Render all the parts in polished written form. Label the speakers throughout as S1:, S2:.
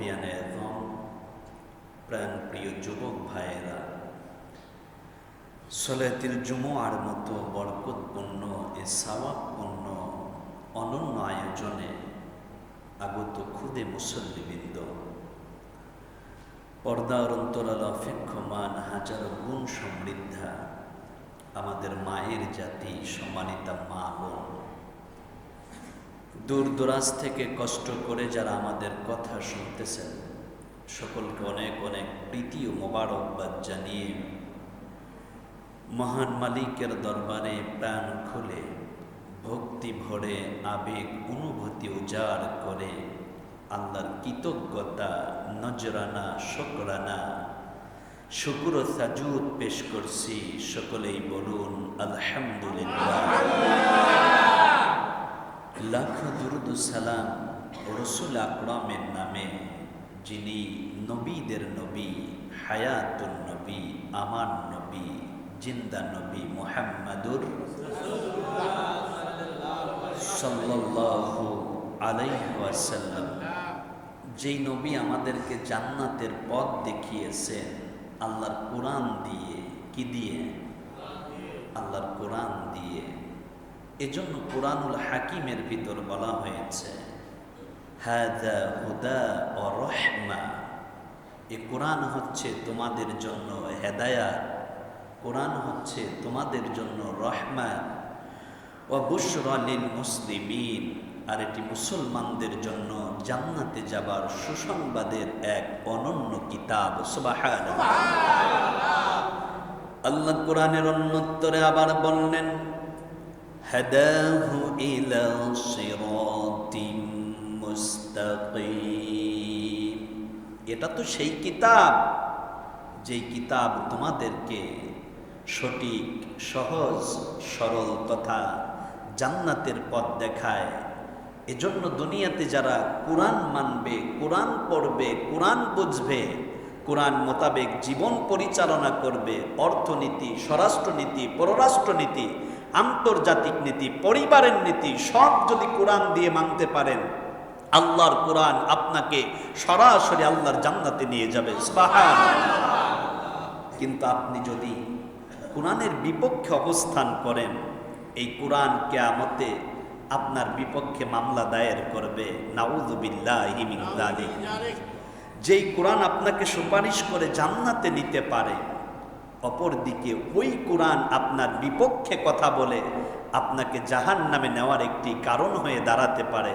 S1: মুরব্বিয়ানে এবং প্রাণপ্রিয় যুবক ভাইয়েরা, সলাতুল জুমুআর মতো বরকতপূর্ণ এ সওয়াবপূর্ণ অনন্য আয়োজনে আগত খুদে মুসল্লিবৃন্দ, পর্দার অন্তরাল অপেক্ষমান হাজারো গুণ সমৃদ্ধা আমাদের মায়ের জাতি, সম্মানিতা মা বোন, দূর দরাজ থেকে কষ্ট করে যারা আমাদের কথা শুনতেছেন, সকলকে অনেক অনেক প্রীতি ও মোবারকবাদ জানিয়ে মহান মালিকের দরবারে প্রাণ খুলে ভক্তি ভরে আবেগ অনুভূতি উজাড় করে আল্লাহর কৃতজ্ঞতা, নজরানা, শুকরানা, শুকর ও সাজুদ পেশ করছি। সকলেই বলুন আলহামদুলিল্লাহ। লাখো দুরুদ সালাম রসুল আকরামের নামে, যিনি নবীদের নবী, হায়াতুন নবী, আমার নবী, জিন্দা নবী মুহাম্মাদুর সাল্লাল্লাহু আলাইহি ওয়াসাল্লাম, যেই নবী আমাদেরকে জান্নাতের পথ দেখিয়েছেন আল্লাহর কোরআন দিয়ে। কি দিয়ে? আল্লাহর কোরআন দিয়ে। এজন্য কোরআনুল হাকিমের ভিতর বলা হয়েছে হাযা হুদা ওয়া রাহমা। এই কোরআন হচ্ছে তোমাদের জন্য হেদায়াত, কোরআন হচ্ছে তোমাদের জন্য রহমত, ওয়া বুশরা লিল মুসলিমিন, আর এটি মুসলমানদের জন্য জান্নাতে যাবার সুসংবাদের এক অনন্য কিতাব। সুবহানাল্লাহ। আল্লাহ কোরআনের অন্যত্তরে আবার বললেন হাদাহু ইলা সিরাতিম মুস্তাকিম। এটা তো সেই কিতাব, যেই কিতাব তোমাদেরকে সঠিক, সহজ, সরল তথা জান্নাতের পথ দেখায়। এজন্য দুনিয়াতে যারা কোরআন মানবে, কোরআন পড়বে, কোরআন বুঝবে, কোরআন মোতাবেক জীবন পরিচালনা করবে, অর্থনীতি, স্বরাষ্ট্রনীতি, পররাষ্ট্রনীতি, আন্তর্জাতিক নীতি, পরিবারের নীতি সব যদি কোরআন দিয়ে মানতে পারেন, আল্লাহর কোরআন আপনাকে সরাসরি আল্লাহর জান্নাতে নিয়ে যাবে। সুবহানাল্লাহ। কিন্তু আপনি যদি কোরআনের বিপক্ষে অবস্থান করেন, এই কোরআন কিয়ামতে আপনার বিপক্ষে মামলা দায়ের করবে। নাউযুবিল্লাহি মিন যালিক। যেই কোরআন আপনাকে সুপারিশ করে জান্নাতে নিতে পারে, অপরদিকে ওই কোরআন আপনার বিপক্ষে কথা বলে আপনাকে জাহান্নামে নেওয়ার একটি কারণ হয়ে দাঁড়াতে পারে।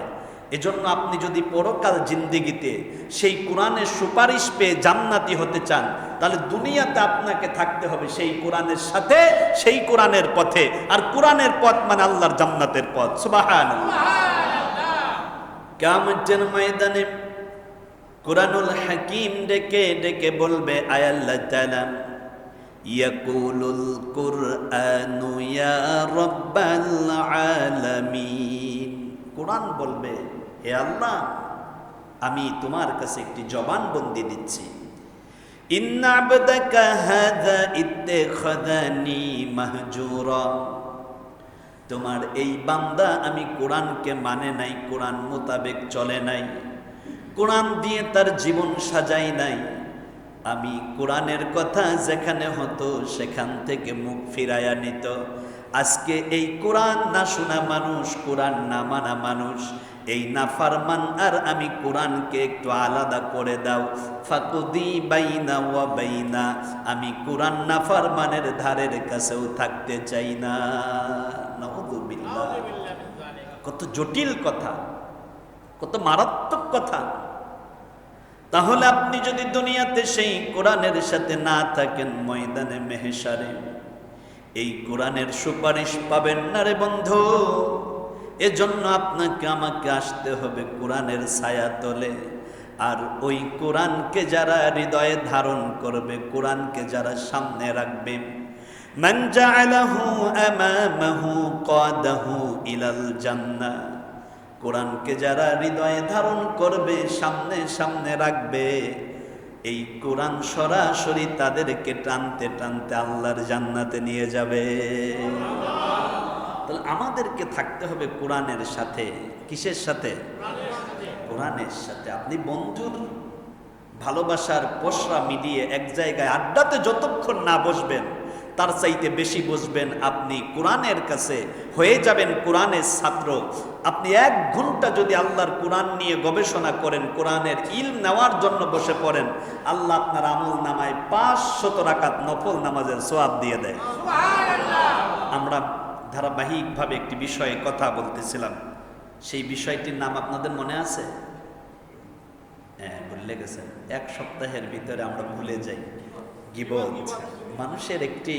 S1: এজন্য আপনি যদি পরকাল জিন্দেগিতে সেই কোরআনের সুপারিশ পেয়ে জান্নাতি হতে চান, তাহলে দুনিয়াতে আপনাকে থাকতে হবে সেই কোরআনের সাথে, সেই কোরআনের পথে। আর কোরআনের পথ মানে আল্লাহর জান্নাতের পথ। সুবহানাল্লাহ। কিয়ামতের ময়দানে কোরআনুল হাকিম ডেকে ডেকে বলবে, আয় আল্লাহ তাআলা, ইয়াকুলুল কুরআনু ইয়া রাব্বাল আলামিন। কোরআন বলবে, হে আল্লাহ, আমি তোমার কাছে একটি জবানবন্দি দিচ্ছি। ইন্না আবদাকা হাযা ইত্তাখাযানি মাহজুরা। তোমার এই বান্দা আমি কোরআনকে মানে নাই, কোরআন মোতাবেক চলে নাই, কোরআন দিয়ে তার জীবন সাজাই নাই। আমি কোরআনের কথা যেখানে হতো সেখান থেকে মুখ ফিরাইয়া নিত। আজকে এই কোরআন না শোনা মানুষ, কোরআন না মানা মানুষ, এই নাফরমান, আর আমি কোরআনকে একটু আলাদা করে দাও। ফাকুদি বাইনা ওয়া বাইনা, আমি কোরআন নাফরমানের ধারের কাছেও থাকতে চাই না। নাউযুবিল্লাহ। কত জটিল কথা, কত মারাত্মক কথা। তাহলে আপনি যদি দুনিয়াতে সেই কোরআনের সাথে না থাকেন, ময়দানে মেহশারে এই কোরআনের সুপারিশ পাবেন না রে বন্ধু। এজন্য আপনাকে আমাকে আসতে হবে কোরআনের ছায়া তলে। আর ওই কোরআনকে যারা হৃদয়ে ধারণ করবে, কোরআনকে যারা সামনে রাখবে, মান জাআলাহু আমামাহু কাদাহু ইলাল জান্নাহ। কোরআনকে যারা হৃদয়ে ধারণ করবে, সামনে সামনে রাখবে, এই কোরআন সরাসরি তাদেরকে টানতে টানতে আল্লাহর জান্নাতে নিয়ে যাবে। তাহলে আমাদেরকে থাকতে হবে কোরআনের সাথে। কিসের সাথে? কোরআনের সাথে। আপনি বন্ধুর ভালোবাসার পসরা মিলিয়ে এক জায়গায় আড্ডাতে যতক্ষণ না বসবেন, তার চাইতে বেশি বসবেন আপনি কোরআনের কাছে, হয়ে যাবেন কোরআনের ছাত্র। আপনি 1 ঘন্টা যদি আল্লাহর কোরআন নিয়ে গবেষণা করেন, কোরআনের ইলম নেওয়ার জন্য বসে পড়েন, আল্লাহ আপনার আমল নামায় 500 রাকাত নফল নামাজের সওয়াব দিয়ে দেয়। আমরা ধারাবাহিকভাবে একটি বিষয়ে কথা বলতেছিলাম, সেই বিষয়টির নাম আপনাদের মনে আছে? হ্যাঁ, ভুলে গেছেন। 1 সপ্তাহের ভিতরে আমরা ভুলে যাই। গীবত মানুষের একটি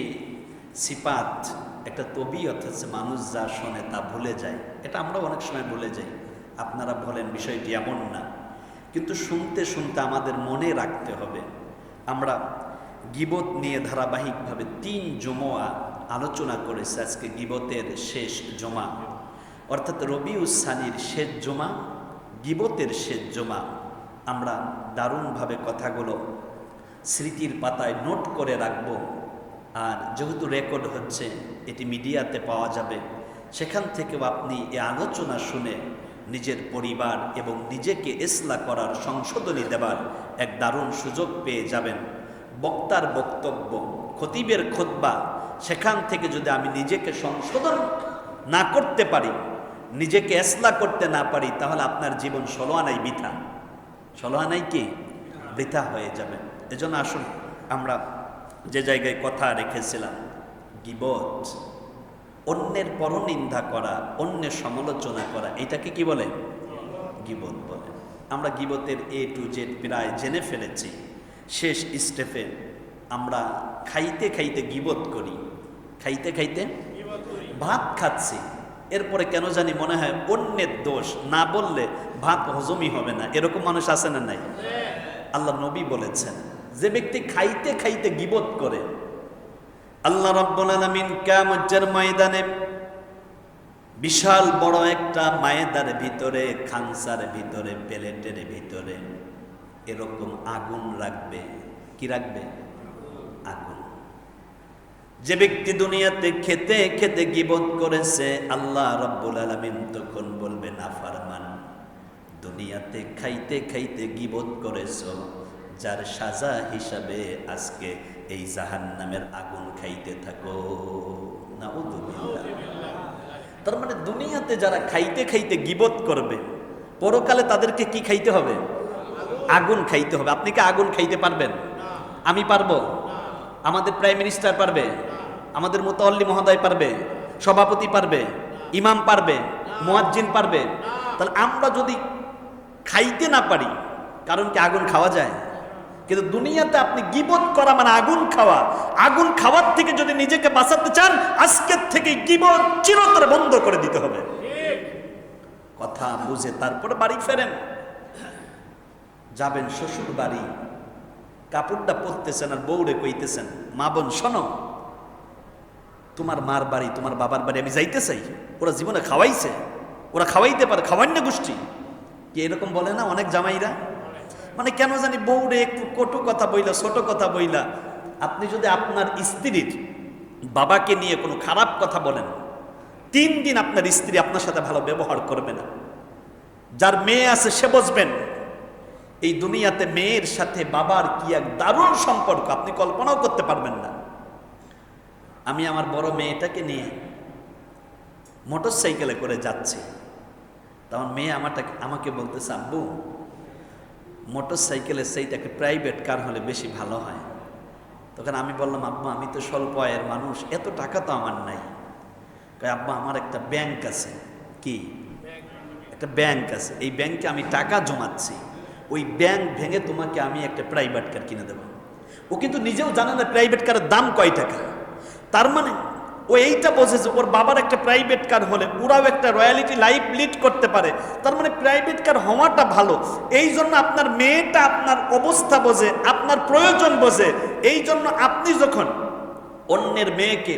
S1: সিফাত, একটা তবিয়ত হচ্ছে, মানুষ যা শোনে তা ভুলে যায়। এটা আমরা অনেক সময় ভুলে যাই। আপনারা বলেন বিষয়টি এমন না, কিন্তু শুনতে শুনতে আমাদের মনে রাখতে হবে। আমরা গীবত নিয়ে ধারাবাহিকভাবে 3 জুমা আলোচনা করেছি। আজকে গীবতের শেষ জমা, অর্থাৎ রবিউস সানির শেষ জমা, গীবতের শেষ জমা। আমরা দারুণভাবে কথাগুলো স্মৃতির পাতায় নোট করে রাখব। আর যেহেতু রেকর্ড হচ্ছে, এটি মিডিয়াতে পাওয়া যাবে, সেখান থেকেও আপনি এ আলোচনা শুনে নিজের পরিবার এবং নিজেকে ইসলাহ করার, সংশোধনী দেবার এক দারুণ সুযোগ পেয়ে যাবেন। বক্তার বক্তব্য, খতিবের খুতবা, সেখান থেকে যদি আমি নিজেকে সংশোধন না করতে পারি, নিজেকে ইসলাহ করতে না পারি, তাহলে আপনার জীবন 16 আনাই বৃথা। 16 আনাই কি বৃথা হয়ে যাবে। এজন্য আসুন আমরা যে জায়গায় কথা রেখেছিলাম, গীবত, অন্যের পরনিন্দা করা, অন্যের সমালোচনা করা, এটাকে কি বলে? গীবত বলে। আমরা গীবতের A to Z প্রায় জেনে ফেলেছি। শেষ স্টেপে আমরা খাইতে খাইতে গীবত করি, খাইতে খাইতে ভাত খাচ্ছি, এরপরে কেন জানি মনে হয় অন্যের দোষ না বললে ভাত হজমই হবে না। এরকম মানুষ আছে না নাই? আল্লাহ নবী বলেছেন, যে ব্যক্তি খাইতে খাইতে গীবত করে, আল্লাহ রাব্বুল আলামিন কিয়ামতের ময়দানে বিশাল বড় একটা মায়েদার ভিতরে, খানসার ভিতরে, প্লেটের ভিতরে এরকম আগুন রাখবে। কি রাখবে? আগুন। যে ব্যক্তি দুনিয়াতে খেতে খেতে গীবত করেছে, আল্লাহ রাব্বুল আলামিন তখন বলবে, নাফরমান, দুনিয়াতে খাইতে খাইতে গীবত করেছো, যার সাজা হিসাবে আজকে এই জাহান্নামের আগুন খাইতে থাকো। নাউযুবিল্লাহ। তার মানে দুনিয়াতে যারা খাইতে খাইতে গীবত করবে, পরকালে তাদেরকে কি খাইতে হবে? আগুন খাইতে হবে। আপনি কি আগুন খাইতে পারবেন? আমি পারবো? আমাদের প্রাইম মিনিস্টার পারবে? আমাদের মুতাওয়াল্লি মহোদয় পারবে? সভাপতি পারবে? ইমাম পারবে? মুয়াজ্জিন পারবে? তাহলে আমরা যদি খাইতে না পারি, কারণ কি আগুন খাওয়া যায়? কিন্তু দুনিয়াতে আপনি গীবত করা মানে আগুন খাওয়া। আগুন খাওয়ার থেকে যদি নিজেকে বাঁচাতে চান, আজকের থেকে গীবত চিরতরে বন্ধ করে দিতে হবে। কথা বুঝে তারপরে বাড়ি ফেরেন। যাবেন শ্বশুর বাড়ি, কাপড়টা পরতেছেন আর বউরে কইতেছেন, মা বোন শোনো, তোমার মার বাড়ি, তোমার বাবার বাড়ি আমি যাইতে চাই। ওরা জীবনে খাওয়াইছে, ওরা খাওয়াইতে পারে, খাওয়ান্য গোষ্ঠী। কি এরকম বলে না অনেক জামাইরা? মানে কেন জানি বউরে একটু কটু কথা বইলা, ছোট কথা বইলা। আপনি যদি আপনার স্ত্রীর বাবাকে নিয়ে কোনো খারাপ কথা বলেন, 3 দিন আপনার স্ত্রী আপনার সাথে ভালো ব্যবহার করবে না। যার মেয়ে আছে সে বুঝবেন, এই দুনিয়াতে মেয়ের সাথে বাবার কি এক দারুণ সম্পর্ক, আপনি কল্পনাও করতে পারবেন না। আমি আমার বড় মেয়েটাকে নিয়ে মোটর সাইকেলে করে যাচ্ছি, তখন মেয়ে আমাকে বলতেছে, আব্বু, মোটর সাইকেলের সেইটাকে প্রাইভেট কার হলে বেশি ভালো হয়। তখন আমি বললাম, আব্বা, আমি তো স্বল্প আয়ের মানুষ, এত টাকা তো আমার নাই। আব্বা, আমার একটা ব্যাংক আছে। কি? একটা ব্যাংক আছে, এই ব্যাংকে আমি টাকা জমাচ্ছি, ওই ব্যাংক ভেঙে তোমাকে আমি একটা প্রাইভেট কার কিনে দেবো। ও কিন্তু নিজেও জানে না প্রাইভেট কারের দাম কয় টাকা। তার মানে ও এইটা বোঝেছে, ওর বাবার একটা প্রাইভেট কার হলে ওরাও একটা রয়্যালিটি লাইফ লিড করতে পারে। তার মানে প্রাইভেট কার হওয়াটা ভালো। এই জন্য আপনার মেয়েটা আপনার অবস্থা বোঝে, আপনার প্রয়োজন বোঝে। এই জন্য আপনি যখন অন্যের মেয়েকে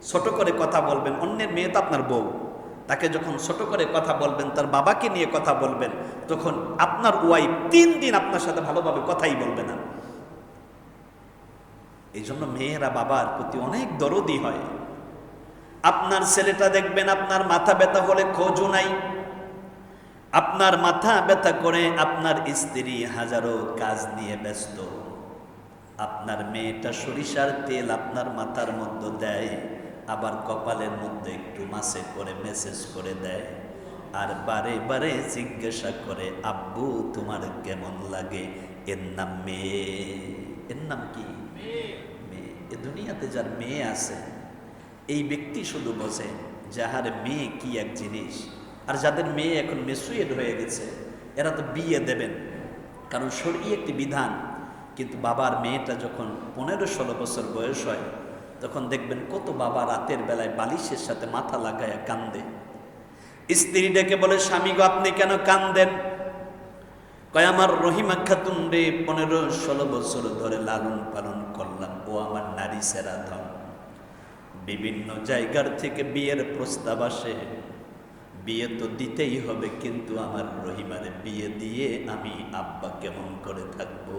S1: ছোট করে কথা বলবেন, অন্যের মেয়ে তো আপনার বউ, তাকে যখন ছোট করে কথা বলবেন, তার বাবাকে নিয়ে কথা বলবেন, তখন আপনার ওয়াইফ 3 দিন আপনার সাথে ভালোভাবে কথাই বলবে না। এই জন্য মেয়েরা বাবার প্রতি অনেক দরদি হয়। আপনার ছেলেটা দেখবেন আপনার মাথা ব্যথা হলে খোঁজও নাই, আপনার মাথা ব্যথা করে আপনার স্ত্রী হাজারো কাজ নিয়ে ব্যস্ত, আপনার মেয়েটা সরিষার তেল আপনার মাথার মধ্যে দেয়, আবার কপালের মধ্যে একটু মাসে করে মেসেজ করে দেয়, আর বারে বারে জিজ্ঞাসা করে আব্বু তোমার কেমন লাগে। এর নাম মেয়ে। এর নাম কি? মেয়ে। এ দুনিয়াতে যার মেয়ে আছে এই ব্যক্তি শুধু বোঝে যাহার মেয়ে কি এক জিনিস। আর যাদের মেয়ে এখন মেচুয়েড হয়ে গেছে এরা তো বিয়ে দেবেন, কারণ শরীয়ত একটি বিধান। কিন্তু বাবার মেয়েটা যখন 15-16 বছর বয়স হয় তখন দেখবেন কত বাবা রাতের বেলায় বালিশের সাথে মাথা লাগায় কান্দে। স্ত্রী ডেকে বলে স্বামী গো আপনি কেন কান্দেন? কয় আমার রহিমা খাতুন রে 15-16 বছর ধরে লালন পালন করলাম, ও আমার নারী সেরা ধন। বিভিন্ন জায়গার থেকে বিয়ের প্রস্তাব আসে, বিয়ে তো দিতেই হবে, কিন্তু আমার রহিমারে বিয়ে দিয়ে আমি আব্বা কেমন করে থাকবো?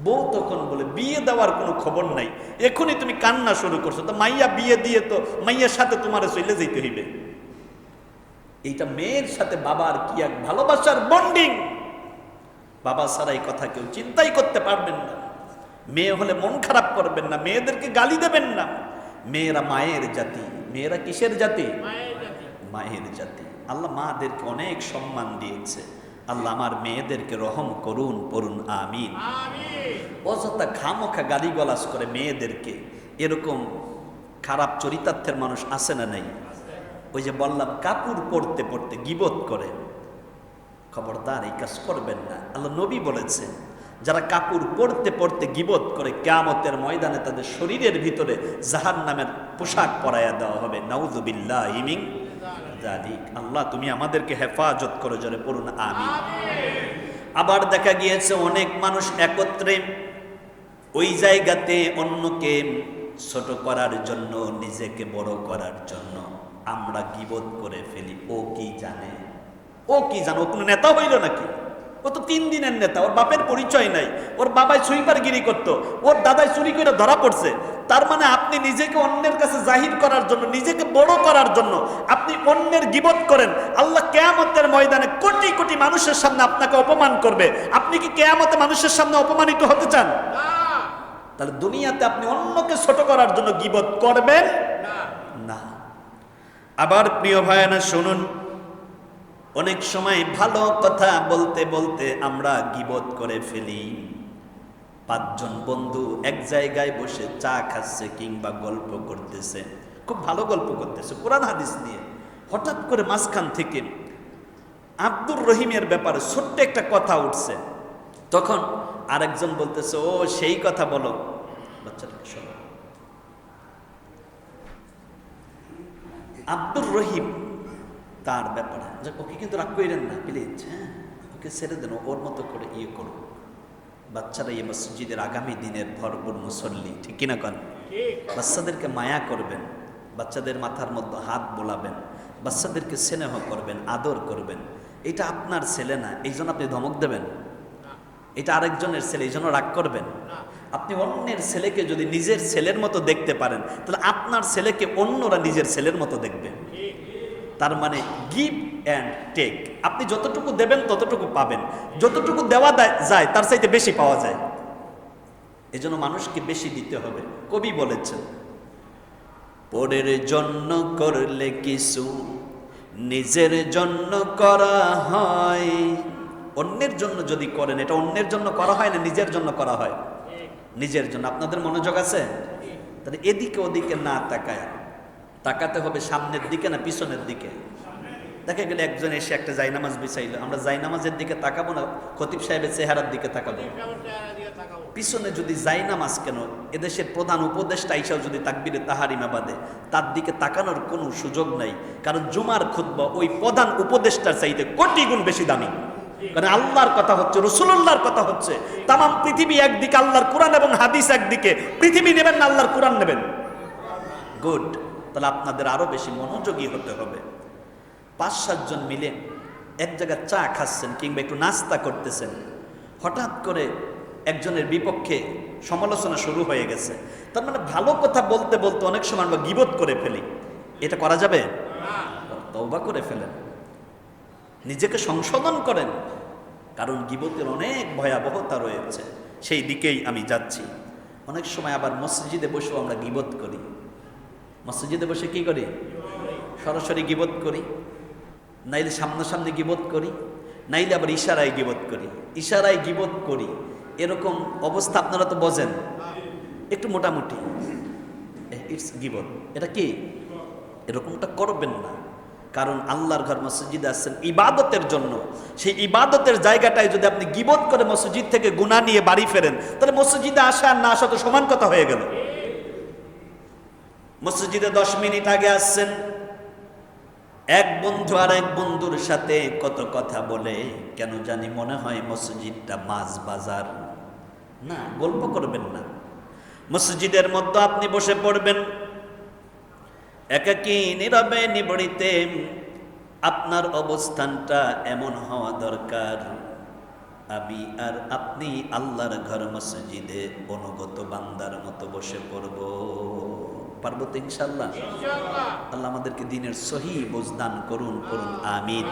S1: বউ তখন বলে বিয়ে দেওয়ার কোনো খবর নাই, এখনই তুমি কান্না শুরু করছো, তো মাইয়া বিয়ে দিয়ে তো মাইয়ার সাথে তোমার চলে যেতে হইবে। এইটা মেয়ের সাথে বাবার কি এক ভালোবাসার বন্ডিং! বাবা ছাড়া এই কথা কেউ চিন্তাই করতে পারবেন না। মেয়ে হলে মন খারাপ করবেন না, মেয়েদেরকে গালি দেবেন না। মেয়েরা মায়ের জাতি। মেয়েরা কিসের জাতি? মায়ের জাতি। আল্লাহ মাদেরকে অনেক সম্মান দিয়েছে। আল্লাহ আমার মেয়েদেরকে রহম করুন, পড়ুন আমিন। অযথা খামোখা গালিগালাজ করে মেয়েদেরকে, এরকম খারাপ চরিতার্থের মানুষ আছে না নাই? ওই যে বললাম কাপড় পরতে পরতে গীবত করে, খবরদার এই কাজ করবেন না। আল্লাহ নবী বলেছেন যারা কাপড় পরতে পরতে গীবত করে কিয়ামতের ময়দানে তাদের শরীরের ভিতরে জাহান্নামের পোশাক পরাইয়া দেওয়া হবে। নাউযুবিল্লাহি মিন যালিক। আল্লাহ তুমি আমাদেরকে হেফাজত করো, জোরে পড়ুন আমিন। আবার দেখা গিয়েছে অনেক মানুষ একত্রে ওই জায়গাতে অন্যকে ছোট করার জন্য, নিজেকে বড় করার জন্য আমরা গীবত করে ফেলি। ও কি জানে? ও কি জানো? ও কোনো নেতা হইল নাকি? ও তো 3 দিনের নেতা, ওর বাপের পরিচয় নাই, ওর বাবাই সুইপারগিরি করতো, ওর দাদাই চুরি করে ধরা পড়ছে। তার মানে আপনি নিজেকে অন্যের কাছে জাহির করার জন্য, নিজেকে বড় করার জন্য আপনি অন্যের গীবত করেন। আল্লাহ কিয়ামতের ময়দানে কোটি কোটি মানুষের সামনে আপনাকে অপমান করবে। আপনি কি কিয়ামতে মানুষের সামনে অপমানিত হতে চান? তাহলে দুনিয়াতে আপনি অন্যকে ছোট করার জন্য গীবত করবেন না। আবার প্রিয় ভাইয়েরা শুনুন, অনেক সময় ভালো কথা বলতে বলতে আমরা গীবত করে ফেলি। 5 জন বন্ধু এক জায়গায় বসে চা খাচ্ছে কিংবা গল্প করতেছে, খুব ভালো গল্প করতেছে কোরআন হাদিস নিয়ে। হঠাৎ করে মাঝখান থেকে আব্দুর রহিমের ব্যাপারে ছোট্ট একটা কথা উঠছে। তখন আরেকজন বলতেছে ও সেই কথা বলো। বাচ্চাটাকে শোনো, আব্দুর রহিম তার ব্যাপারে, ওকে কিন্তু রাগ করেন না প্লিজ, হ্যাঁ ওকে ছেড়ে দেন, ওর মতো করে ইয়ে করো। বাচ্চারা এই মসজিদের আগামী দিনের ভরপুর মুসল্লি, ঠিক কিনা কন? বাচ্চাদেরকে মায়া করবেন, বাচ্চাদের মাথার মধ্যে হাত বোলাবেন, বাচ্চাদেরকে স্নেহ করবেন, আদর করবেন। এটা আপনার ছেলে না এই জন্য আপনি ধমক দেবেন? এটা আরেকজনের ছেলে এই জন্য রাগ করবেন? আপনি অন্যের ছেলেকে যদি নিজের ছেলের মতো দেখতে পারেন তাহলে আপনার ছেলেকে অন্যরা নিজের ছেলের মতো দেখবে। তার মানে গিভ অ্যান্ড টেক, আপনি যতটুকু দেবেন ততটুকু পাবেন, যতটুকু দেওয়া যায় তার চাইতে বেশি পাওয়া যায়। এজন্য মানুষকে বেশি দিতে হবে। কবি বলেছেন পরের জন্য করলে কিছু নিজের জন্য করা হয়। অন্যের জন্য যদি করেন এটা অন্যের জন্য করা হয় না, নিজের জন্য করা হয়। নিজের জন্য। আপনাদের মনোযোগ আছে? তাহলে এদিকে ওদিকে না তাকায় তাকাতে হবে সামনের দিকে না পিছনের দিকে। দেখা গেলে একজন এসে একটা জায়নামাজ বিছাইলো, আমরা জায়নামাজের দিকে তাকাবো না, খতিব সাহেবের চেহারার দিকে তাকাবো। পিছনে যদি জায়নামাজ কেন, এদেশের প্রধান উপদেষ্টা আইসাও যদি তাকবীরে তাহারিমা বাদে, তার দিকে তাকানোর কোনো সুযোগ নাই। কারণ জুমার খুতবা ওই প্রধান উপদেষ্টার চাইতে কোটি গুণ বেশি দামি। কারণ আল্লাহর কথা হচ্ছে, রাসূলুল্লাহর কথা হচ্ছে। তাম পৃথিবী একদিকে, আল্লাহর কোরআন এবং হাদিস একদিকে। পৃথিবী নেবেন না আল্লাহর কোরআন নেবেন? গুড। তাহলে আপনাদের আরো বেশি মনোযোগী হতে হবে। 5-7 জন মিলে এক জায়গায় চা খাচ্ছেন কিংবা একটু নাস্তা করতেছেন, হঠাৎ করে একজনের বিপক্ষে সমালোচনা শুরু হয়ে গেছে। তার মানে ভালো কথা বলতে বলতে অনেক সময় আমরা গীবত করে ফেলি। এটা করা যাবে? তওবা করে ফেলেন। নিজেকে সংশোধন করেন, কারণ গীবতের অনেক ভয়াবহতা রয়েছে, সেই দিকেই আমি যাচ্ছি। অনেক সময় আবার মসজিদে বসেও আমরা গীবত করি। মসজিদে বসে কি করি? সরাসরি গীবত করি, নাইলে সামনাসামনি গীবত করি, নাইলে আবার ইশারায় গীবত করি। ইশারায় গীবত করি এরকম অবস্থা আপনারা তো বোঝেন, একটু মোটামুটি ইটস গীবত। এটা কি? এরকমটা করবেন না, কারণ আল্লাহর ঘর মসজিদে আসছেন ইবাদতের জন্য। সেই ইবাদতের জায়গাটায় যদি আপনি গীবত করে মসজিদ থেকে গুনাহ নিয়ে বাড়ি ফেরেন, তাহলে মসজিদে আসা আর না আসা তো সমান কথা হয়ে গেল। মসজিদে 10 মিনিট আগে আসছেন, এক বন্ধু আর এক বন্ধুর সাথে কত কথা বলে, কেন জানি মনে হয় মসজিদটা মাছ বাজার। না, গল্প করবেন না। মসজিদের মধ্যে আপনি বসে পড়বেন একাকী নীরবে নিবড়িতে। আপনার অবস্থানটা এমন হওয়া দরকার, আমি আর আপনি আল্লাহর ঘর মসজিদে অনুগত বান্দার মতো বসে পড়ব। পারবো তো ইনশাআল্লাহ? আল্লাহ আমাদেরকে দিনের সহি বুঝদান করুন, করুন আমিন।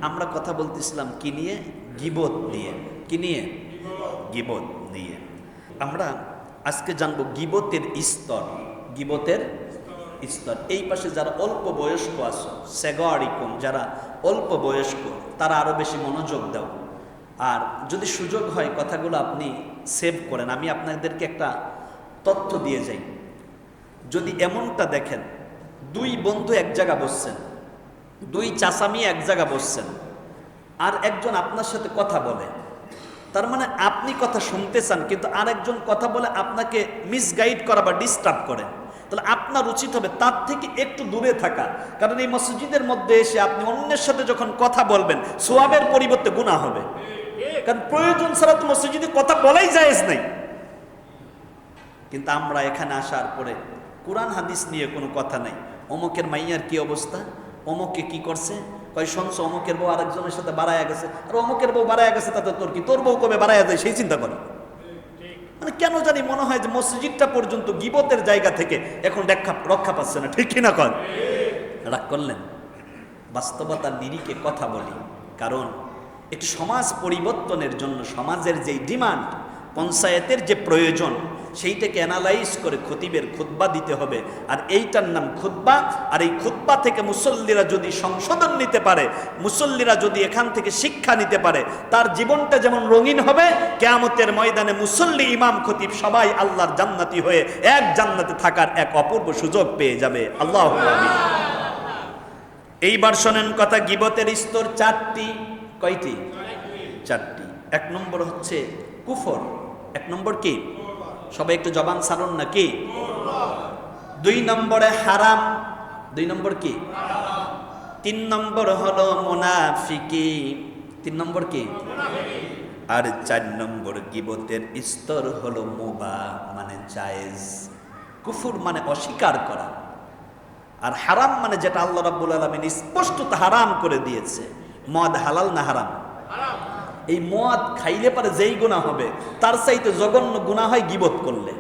S1: আমরা কথা বলতেছিলাম কি নিয়ে? গীবত নিয়ে। কি নিয়ে? গীবত নিয়ে। আমরা আজকে জানবো গীবতের স্তর। গীবতের স্তর। এই পাশে যারা অল্প বয়স্ক আছো, সেগারিকম, যারা অল্প বয়স্ক, তারা আরো বেশি মনোযোগ দাও। আর যদি সুযোগ হয় কথাগুলো আপনি সেভ করেন। আমি আপনাদেরকে একটা তথ্য দিয়ে যাই। যদি এমনটা দেখেন, 2 বন্ধু এক জায়গা বসছেন, 2 চাচামি এক জায়গা বসছেন, আর একজন আপনার সাথে কথা বলে, তার মানে আপনি কথা শুনতে চান, কিন্তু আরেকজন কথা বলে আপনাকে মিসগাইড করা বা ডিস্টার্ব করে, তাহলে আপনার উচিত হবে তার থেকে একটু দূরে থাকা। কারণ এই মসজিদের মধ্যে এসে আপনি অন্যের সাথে যখন কথা বলবেন, সোয়াবের পরিবর্তে গুনাহ হবে। কারণ প্রয়োজন ছাড়া তো মসজিদে কথা বলাই জায়েজ নাই। কিন্তু আমরা এখানে আসার পরে কোরআন হাদিস নিয়ে কোনো কথা নাই। অমুকের মাইয়ার কি অবস্থা, অমুকে কি করছে, কয় শুনছো অমুকের বউ আরেকজনের সাথে বাড়াইয়া গেছে, আর অমুকের বউ বাড়াইয়া গেছে, তাতে তোর কি? তোর বউ কবে বাড়াইয়া যায় সেই চিন্তা করো। মানে কেন জানি মনে হয় যে মসজিদটা পর্যন্ত গীবতের জায়গা থেকে এখন রক্ষা পাচ্ছে না। ঠিক কিনা কন? রাগ করলেন? বাস্তবতার নিরিখে কথা বলি, কারণ একটি সমাজ পরিবর্তনের জন্য সমাজের যে ডিমান্ড, পঞ্চায়েতের যে প্রয়োজন, সেইটাকে অ্যানালাইজ করে খতিবের খুতবা দিতে হবে। আর এইটার নাম খুতবা। আর এই খুতবা থেকে মুসল্লিরা যদি সংশোধন নিতে পারে, মুসল্লিরা যদি এখান থেকে শিক্ষা নিতে পারে, তার জীবনটা যেমন রঙিন হবে, কিয়ামতের ময়দানে মুসল্লি, ইমাম, খতিব সবাই আল্লাহর জান্নাতি হয়ে এক জান্নাতে থাকার এক অপূর্ব সুযোগ পেয়ে যাবে। আল্লাহু আমিন। এইবার শোনেন কথা। গীবতের স্তর 4টি। কয়টি? 4টি। 1 নম্বর হচ্ছে কুফর। 1 নম্বর কি? সবাই একটু জবান ছাড়ুন না কি? 2 নম্বরে হারাম। 2 নম্বর কি? 3 নম্বর হলো মুনাফিকি। 3 নম্বর কি? আর 4 নম্বর গীবতের স্তর হলো মুবাহ, মানে জায়েজ। কুফর মানে অস্বীকার করা, আর হারাম মানে যেটা আল্লাহ রাব্বুল আলামিন স্পষ্টত হারাম করে দিয়েছে। মদ হালাল না হারাম? এই মদ খাইলে পারে যেই গুনাহ হবে, তার চাইতে জঘন্য গুনাহ হয় গীবত করলে।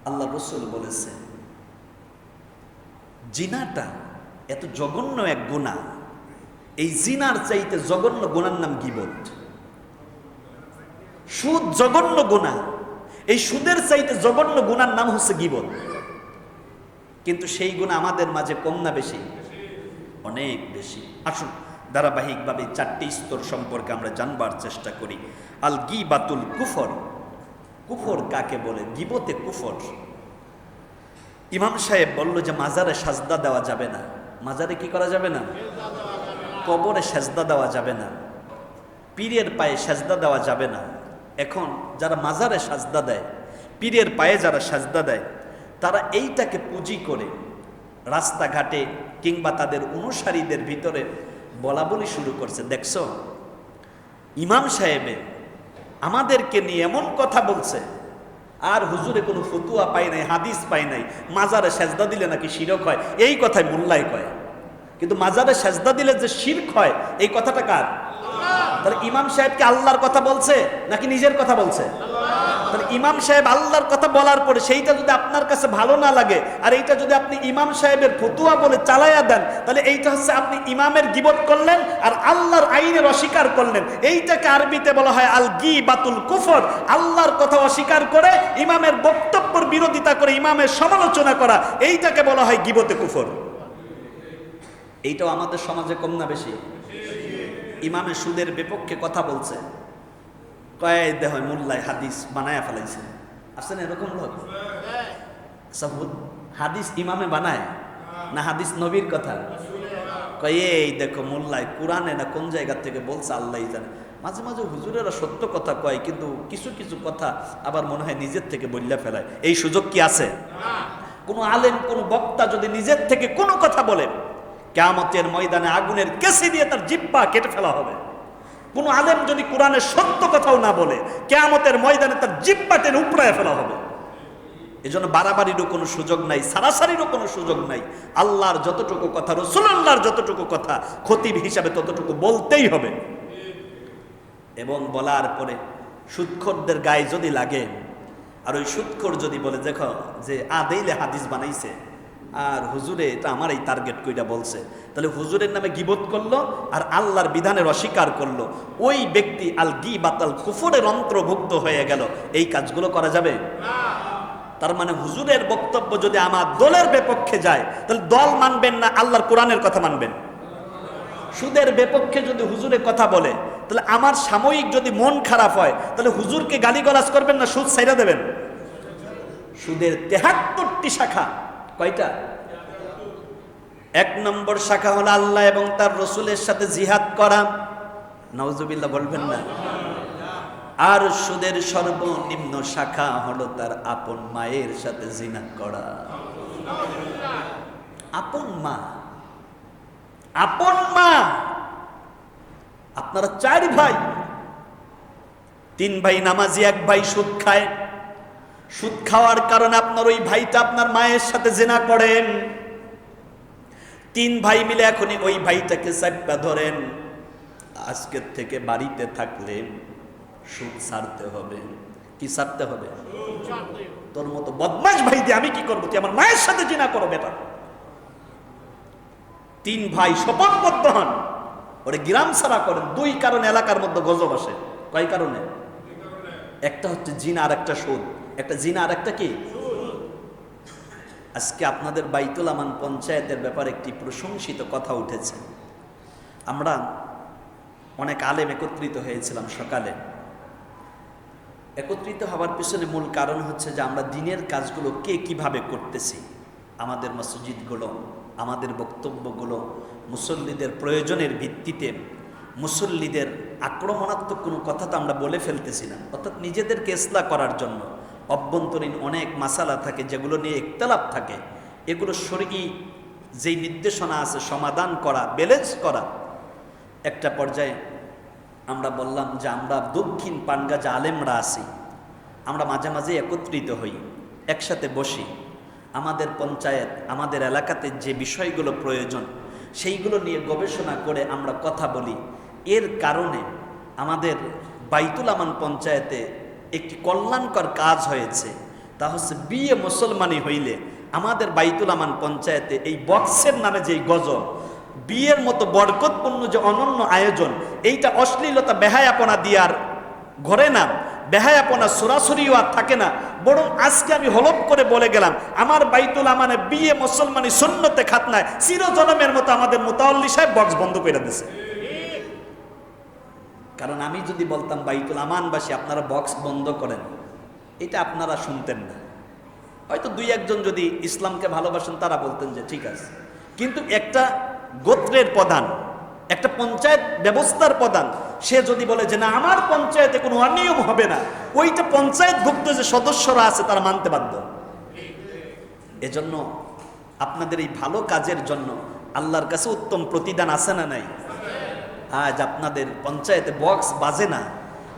S1: আল্লাহ রাসূল বলেছে জিনাটা এত জঘন্য এক গুনাহ, এই জিনার চাইতে জঘন্য গুনার নাম গীবত। সুদ জঘন্য গুনাহ, এই সুদের চাইতে জঘন্য গুনার নাম হচ্ছে গীবত। কিন্তু সেই গুনাহ আমাদের মাঝে কম না বেশি? অনেক বেশি। আসুন ধারাবাহিকভাবে 4টি স্তর সম্পর্কে আমরা জানবার চেষ্টা করি। আল গীবাতুল কুফর। কুফর কাকে বলে? গীবতে কুফর। ইমাম সাহেব বলল যে মাজারে সাজদা দেওয়া যাবে না। মাজারে কি করা যাবে না? কবরে সাজদা দেওয়া যাবে না, পীরের পায়ে সাজদা দেওয়া যাবে না। এখন যারা মাজারে সাজদা দেয়, পীরের পায়ে যারা সাজদা দেয়, তারা এইটাকে পুঁজি করে রাস্তাঘাটে কিংবা তাদের অনুসারীদের ভিতরে বলা বলি শুরু করছে, দেখছো ইমাম সাহেবে আমাদেরকে নিয়ে এমন কথা বলছে, আর হুজুরে কোনো ফতুয়া পায় নাই, হাদিস পায় নাই, মাজারে সাজদা দিলে নাকি শিরক হয়, এই কথাই মোল্লাই কয়। কিন্তু মাজারে সাজদা দিলে যে শিরক হয়, এই কথাটা কার? তাহলে ইমাম সাহেবকে আল্লাহর কথা বলছে নাকি নিজের কথা বলছে? তাহলে ইমাম সাহেব আল্লাহর কথা বলার পরে সেইটা যদি আপনার কাছে ভালো না লাগে, আর এইটা যদি আপনি ইমাম সাহেবের ফতুয়া বলে চালাইয়া দেন, তাহলে এইটা হচ্ছে আপনি ইমামের গীবত করলেন আর আল্লাহর আইনের অস্বীকার করলেন। এইটাকে আরবিতে বলা হয় আল গীবাতুল কুফর। আল্লাহর কথা অস্বীকার করে ইমামের বক্তব্যের বিরোধিতা করে ইমামের সমালোচনা করা, এইটাকে বলা হয় গীবতে কুফর। এইটাও আমাদের সমাজে কম না বেশি? ইমামে সুদের বিপক্ষে কথা বলছে, কয় দেহ মোল্লায় হাদিস বানায়া ফেলাইছে। আসছেন এরকম লোক? হাদিস ইমামে বানায় না হাদিস নবীর কথা? কয় এই দেখো মোল্লায় কোরআনে না কোন জায়গা থেকে বলছে আল্লাহ জানে। মাঝে মাঝে হুজুরেরা সত্য কথা কয়, কিন্তু কিছু কিছু কথা আবার মনে হয় নিজের থেকে বললে ফেলায়। এই সুযোগ কি আছে? কোন আলেম কোন বক্তা যদি নিজের থেকে কোনো কথা বলে, কিয়ামতের ময়দানে আগুনের কেসি দিয়ে তার জিহ্বা কেটে ফেলা হবে। কোন আলেম যদি কোরআনের সত্য কথাও না বলে, কিয়ামতের ময়দানে তার জিহ্বা টেনে উপড়ায় ফেলা হবে। এজন্য বাড়াবাড়িরও কোনো সুযোগ নাই, সারাসারিরও কোনো সুযোগ নাই। আল্লাহর যতটুকু কথা, রাসূলুল্লাহর যতটুকু কথা খতিব হিসাবে ততটুকু বলতেই হবে। এবং বলার পরে সুদখোরদের গায়ে যদি লাগে, আর ওই সুদখোর যদি বলে দেখো যে আদেইলে হাদিস বানাইছে আর হুজুরে এটা আমার এই টার্গেট কইরা বলছে, তাহলে হুজুরের নামে গীবত করলো আর আল্লাহর বিধানের অস্বীকার করলো, ওই ব্যক্তি আল গীবাত আল কুফরের অন্তর্ভুক্ত হয়ে গেল। এই কাজগুলো করা যাবে না। তার মানে হুজুরের বক্তব্য যদি আমার দলের বিপক্ষে যায়, তাহলে দল মানবেন না, আল্লাহর কোরআনের কথা মানবেন। সুদের বিপক্ষে যদি হুজুরে কথা বলে, তাহলে আমার সাময়িক যদি মন খারাপ হয়, তাহলে হুজুরকে গালিগালাজ করবেন না সুদ ছাইড়া দেবেন? সুদের 73টি শাখা। কয়টা? 1 নম্বর শাখা হলো আল্লাহ এবং তার রাসূলের সাথে জিহাদ করা। নাউজুবিল্লাহ বলবেন না? আর সুদের সর্বনিম্ন শাখা হলো তার আপন মায়ের সাথে জিনা করা। আপন মা, আপন মা। আপনারা 4 ভাই, 3 ভাই নামাজি, 1 ভাই সুদ খায়। সুদ খাওয়ার কারণে আপনার ওই ভাইটা আপনার মায়ের সাথে জিনা করেন। 3 ভাই মিলে এখনই ওই ভাইটাকে চাপা ধরেন, আজকের থেকে বাড়িতে থাকলে সুদ ছাড়তে হবে। কি ছাড়তে হবে? তোর মতো বদমাশ ভাই দিয়ে আমি কি করবো? তুই আমার মায়ের সাথে জিনা করো বেটা। 3 ভাই শপথবদ্ধ হন, ওরে গ্রাম ছাড়া করেন। 2 কারণে এলাকার মধ্যে গজব আসে। কয় কারণে? একটা হচ্ছে জিনা আর একটা সুদ। একটা জিনা আর একটা কি? আজকে আপনাদের বাইতুল আমান পঞ্চায়েতের ব্যাপারে একটি প্রশংসিত কথা উঠেছে। আমরা অনেক আলেম একত্রিত হয়েছিলাম সকালে। একত্রিত হওয়ার পিছনে মূল কারণ হচ্ছে যে আমরা দিনের কাজগুলো কে কিভাবে করতেছি, আমাদের মসজিদগুলো, আমাদের বক্তব্যগুলো মুসল্লিদের প্রয়োজনের ভিত্তিতে, মুসল্লিদের আক্রমণাত্মক কোনো কথা তো আমরা বলে ফেলতেছি না। অর্থাৎ নিজেদেরকে ইসলাহ করার জন্য অভ্যন্তরীণ অনেক মাসালা থাকে যেগুলো নিয়ে ইখতিলাফ থাকে, এগুলো শরঈ যেই নির্দেশনা আছে সমাধান করা, ব্যালেন্স করা। একটা পর্যায়ে আমরা বললাম যে আমরা দক্ষিণ পানগা যে আলেমরা আছি, আমরা মাঝে মাঝে একত্রিত হই, একসাথে বসি, আমাদের পঞ্চায়েত, আমাদের এলাকাতে যে বিষয়গুলো প্রয়োজন সেইগুলো নিয়ে গবেষণা করে আমরা কথা বলি। এর কারণে আমাদের বাইতুল আমান পঞ্চায়েতে একটি কল্যাণকর কাজ হয়েছে, তা হচ্ছে বিয়ে মুসলমানি হইলে আমাদের বাইতুল আমান পঞ্চায়েতে এই বক্সের নামে যেই গজব, বিয়ের মতো বরকতপূর্ণ যে অনন্য আয়োজন, এইটা অশ্লীলতা বেহায়াপনা দিয়ার ঘরে না, বেহায়াপনা সরাসরিও আর থাকে না। বরং আজকে আমি হলফ করে বলে গেলাম, আমার বাইতুল আমানে বিয়ে মুসলমানি সুন্নতে খাতনায় চিরজনমের মতো আমাদের মুতাওয়াল্লি সাহেব বক্স বন্ধ করে দিয়েছে। কারণ আমি যদি বলতাম বাইতুল আমানবাসী আপনারা বক্স বন্ধ করেন, এটা আপনারা শুনতেন না। হয়তো 2-1 জন যদি ইসলামকে ভালোবাসেন তারা বলতেন যে ঠিক আছে, কিন্তু একটা গোত্রের প্রধান, একটা পঞ্চায়েত ব্যবস্থার প্রধান, সে যদি বলে যে না আমার পঞ্চায়েতে কোনো অনিয়ম হবে না, ওইটা পঞ্চায়েতভুক্ত যে সদস্যরা আছে তারা মানতে বাধ্য। এজন্য আপনাদের এই ভালো কাজের জন্য আল্লাহর কাছে উত্তম প্রতিদান আছে না নাই? আজ আপনাদের পঞ্চায়েতে বক্স বাজে না,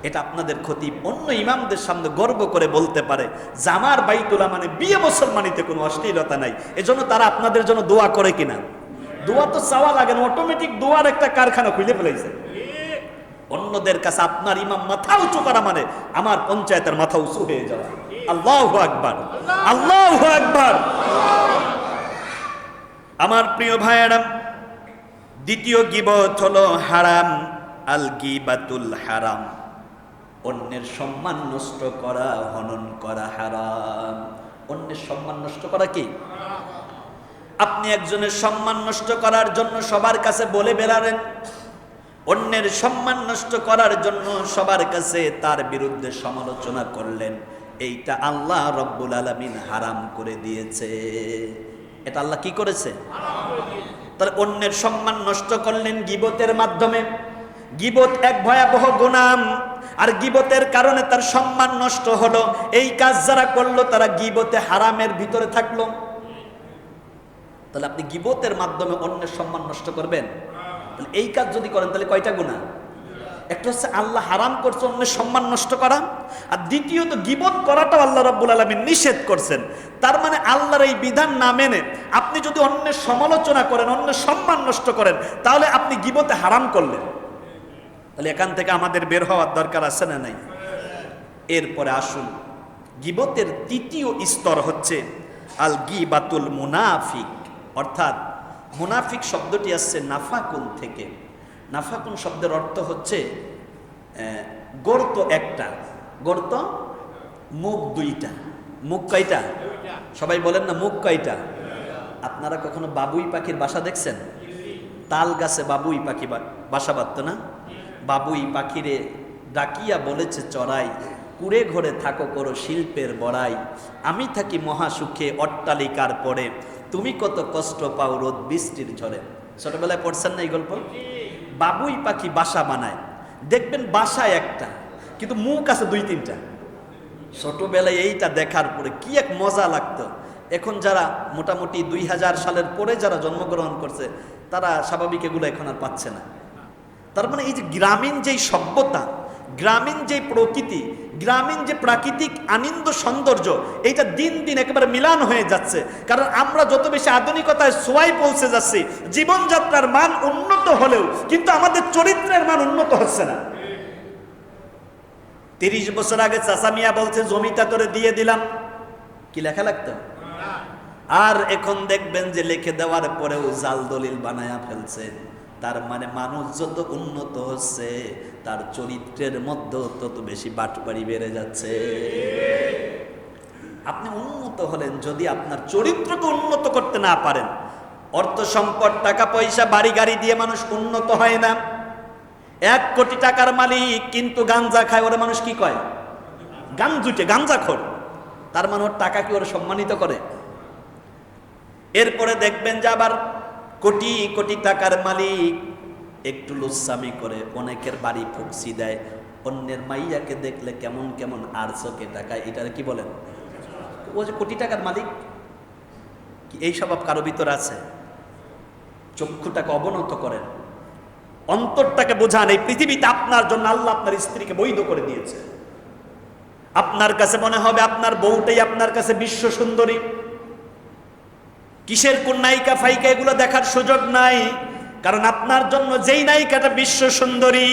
S1: এটা আপনাদের খতিব অন্য ইমামদের সামনে গর্ব করে বলতে পারে যে আমার বাইতুল আমানে বিয়ে মুসলমানিতে কোনো অশ্লীলতা নাই। এজন্য তারা আপনাদের জন্য দোয়া করে কিনা? দোয়া তো চাওয়া লাগে না, অটোমেটিক দোয়ার একটা কারখানা খুলে ফেলাইছে। অন্যদের কাছে আপনার ইমাম মাথা উঁচু করা মানে আমার পঞ্চায়েতের মাথা উঁচু হয়ে যাওয়া। আল্লাহু আকবার, আল্লাহু আকবার। আমার প্রিয় ভাইয়েরা, দ্বিতীয় গীবত হলো হারাম, আল গীবাতুল হারাম। অন্যের সম্মান নষ্ট করা, হনন করা হারাম। অন্যের সম্মান নষ্ট করা কি? আপনি একজনের সম্মান নষ্ট করার জন্য সবার কাছে বলে বেড়ালেন, অন্যের সম্মান নষ্ট করার জন্য সবার কাছে তার বিরুদ্ধে সমালোচনা করলেন, এইটা আল্লাহ রব্বুল আলামিন হারাম করে দিয়েছে। এটা আল্লাহ কি করেছে? তাহলে অন্যের সম্মান নষ্ট করলেন গীবতের মাধ্যমে। গীবত এক ভয়াবহ গুনাহ, আর গীবতের কারণে তার সম্মান নষ্ট হলো। এই কাজ যারা করলো তারা গীবতে হারামের ভিতরে থাকলো। তাহলে আপনি গীবতের মাধ্যমে অন্যের সম্মান নষ্ট করবেন? তাহলে এই কাজ যদি করেন তাহলে কয়টা গুনাহ? একটা হচ্ছে আল্লাহ হারাম করছে অন্যের সম্মান নষ্ট করা, আর দ্বিতীয়ত গীবত করাটাও আল্লাহ রাব্বুল আলামিন নিষেধ করছেন। তার মানে আল্লাহর এই বিধান না মেনে আপনি যদি অন্যের সমালোচনা করেন, অন্যের সম্মান নষ্ট করেন, তাহলে আপনি গীবতে হারাম করলেন। তাহলে এখান থেকে আমাদের বের হওয়ার দরকার আছে না নাই? এরপরে আসুন, গীবতের তৃতীয় স্তর হচ্ছে আল গীবাতুল মুনাফিক। অর্থাৎ মুনাফিক শব্দটি আসছে নাফাকুন থেকে। নাফাকুন শব্দের অর্থ হচ্ছে গর্ত একটা, গর্ত মুখ দুইটা। মুখ কয়টা? সবাই বলেন না, মুখ কয়টা? আপনারা কখনো বাবুই পাখির বাসা দেখছেন? তাল গাছে বাবুই পাখি বাসা বাঁধত না? বাবুই পাখিরে ডাকিয়া বলেছে চড়াই, কুড়ে ঘরে থাকো করো শিল্পের বড়াই, আমি থাকি মহাসুখে অট্টালিকার পরে, তুমি কত কষ্ট পাও রোদ বৃষ্টির ঝড়ে। ছোটবেলায় পড়ছেন না এই গল্প? বাবুই পাখি বাসা বানায়, দেখবেন বাসায় একটা, কিন্তু মুখ আছে দুই তিনটা। ছোটবেলায় এইটা দেখার পরে কি এক মজা লাগতো। এখন যারা মোটামুটি 2000 সালের পরে যারা জন্মগ্রহণ করছে তারা স্বাভাবিক এগুলো এখন আর পাচ্ছে না। তার মানে এই যে গ্রামীণ যেই সভ্যতা, গ্রামীণ যে প্রকৃতি, গ্রামীণ যে প্রাকৃতিক আনন্দ সৌন্দর্য, এইটা দিন দিন একেবারে মিলান হয়ে যাচ্ছে। কারণ আমরা যত বেশি আধুনিকতায় ছোঁয়ায় পৌঁছে যাচ্ছি, জীবনযাত্রার মান উন্নত হলেও কিন্তু আমাদের চরিত্রের মান উন্নত হচ্ছে না। 30 বছর আগে চাচা মিয়া বলছে জমিটা তোরে দিয়ে দিলাম, কি লেখা লাগতো? আর এখন দেখবেন যে লিখে দেওয়ার পরেও জাল দলিল বানায়া ফেলছে। তার মানে মানুষ যত উন্নত হচ্ছে তার চরিত্রের মধ্যে তত বেশি বাটপাড়ি বেড়ে যাচ্ছে। আপনি উন্নত হলেন, যদি আপনার চরিত্রকে উন্নত করতে না পারেন, অর্থ সম্পদ টাকা পয়সা বাড়ি গাড়ি দিয়ে মানুষ উন্নত হয় না। 1 কোটি টাকার মালিক কিন্তু গাঞ্জা খায়, ওরা মানুষ কি কয়? গাঞ্জুটে, গাঞ্জাখোর। তার মানে ওর টাকা কি ওরা সম্মানিত করে? এরপরে দেখবেন যে আবার কোটি কোটি টাকার মালিক একটু লুচ্ছামি করে, অনেকের বাড়ি ফুকসি দেয়, অন্যের মাইয়াকে দেখলে কেমন কেমন আর চোখে টাকা, এটা কি বলেন? ও যে কোটি টাকার মালিক, কি এই স্বভাব কারো ভিতর আছে? চক্ষুটাকে অবনত করেন, অন্তরটাকে বোঝান। এই পৃথিবীতে আপনার জন্য আল্লাহ আপনার স্ত্রীকে বৈধ করে দিয়েছে। আপনার কাছে মনে হবে আপনার বউটাই আপনার কাছে বিশ্ব সুন্দরী। কিসের কোন নায়িকা ফাইকা এগুলো দেখার সুযোগ নাই, কারণ আপনার জন্য যেই নায়িকাটা বিশ্ব সুন্দরী,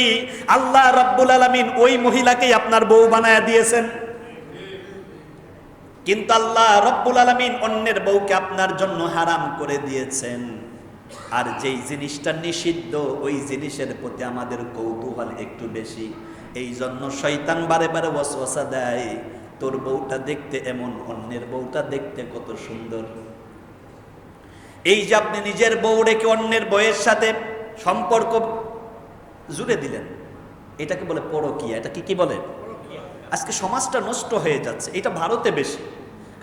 S1: আল্লাহ রাব্বুল আলামিন ওই মহিলাকেই আপনার বউ বানায়া দিয়েছেন। কিন্তু আল্লাহ রাব্বুল আলামিন অন্যের বউকে আপনার জন্য হারাম করে দিয়েছেন। আর যেই জিনিসটা নিষিদ্ধ ওই জিনিসের প্রতি আমাদের কৌতূহল একটু বেশি। এই জন্য শয়তান বারে বারে ওয়াসওয়াসা দেয়, তোর বউটা দেখতে এমন, অন্যের বউটা দেখতে কত সুন্দর। এই যে আপনি নিজের বউ রেখে অন্যের বউয়ের সাথে সম্পর্ক জুড়ে দিলেন, এটাকে বলে পরকীয়া। এটা কি বলে? আজকে সমাজটা নষ্ট হয়ে যাচ্ছে। এটা ভারতে বেশি,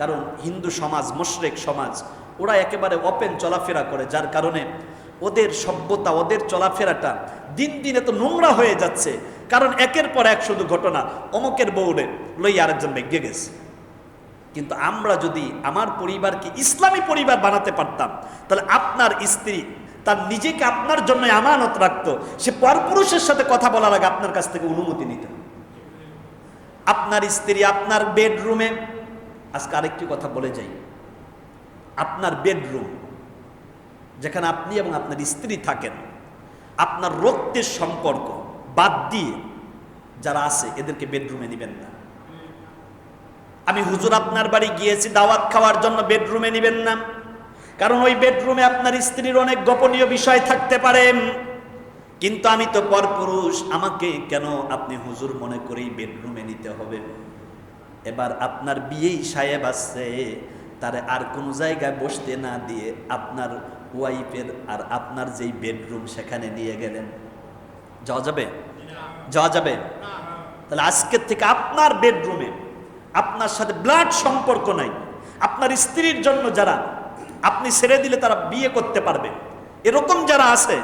S1: কারণ হিন্দু সমাজ, মুশরিক সমাজ, ওরা একেবারে ওপেন চলাফেরা করে, যার কারণে ওদের সভ্যতা, ওদের চলাফেরাটা দিন দিন এত নোংরা হয়ে যাচ্ছে। কারণ একের পর এক শুধু ঘটনা, অমুকের বউরে লইয়া আরেকজন বেগে গেছে। কিন্তু আমরা যদি আমার পরিবারকে ইসলামী পরিবার বানাতে পারতাম, তাহলে আপনার স্ত্রী তার নিজেকে আপনার জন্য আমানত রাখতো, সে পরপুরুষের সাথে কথা বলার আগে আপনার কাছ থেকে অনুমতি নিত। আপনার স্ত্রী আপনার বেডরুমে, আজকে আরেকটি কথা বলে যাই, আপনার বেডরুম যেখানে আপনি এবং আপনার স্ত্রী থাকেন, আপনার রক্তের সম্পর্ক, বাদ দিয়ে যারা আছে এদেরকে বেডরুমে নিবেন না। আমি হুজুর আপনার বাড়ি গিয়েছি দাওয়াত খাওয়ার জন্য, বেডরুমে নিবেন না, কারণ ওই বেডরুমে আপনার স্ত্রীর অনেক গোপনীয় বিষয় থাকতে পারে। কিন্তু আমি তো পরপুরুষ, আমাকে কেন আপনি হুজুর মনে করেই বেডরুমে নিতে হবে? এবার আপনার বিয়েই সাহেব আসছে, তারে আর কোনো জায়গায় বসতে না দিয়ে আপনার ওয়াইফের আর আপনার যেই বেডরুম সেখানে নিয়ে গেলেন, যাওয়া যাবে? যাওয়া যাবে? তাহলে আজকের থেকে আপনার বেডরুমে আপনার সাথে ব্লাড সম্পর্ক নাই, আপনার স্ত্রীর জন্য যারা আপনি ছেড়ে দিলে তারা বিয়ে করতে পারবে, এরকম যারা আছে,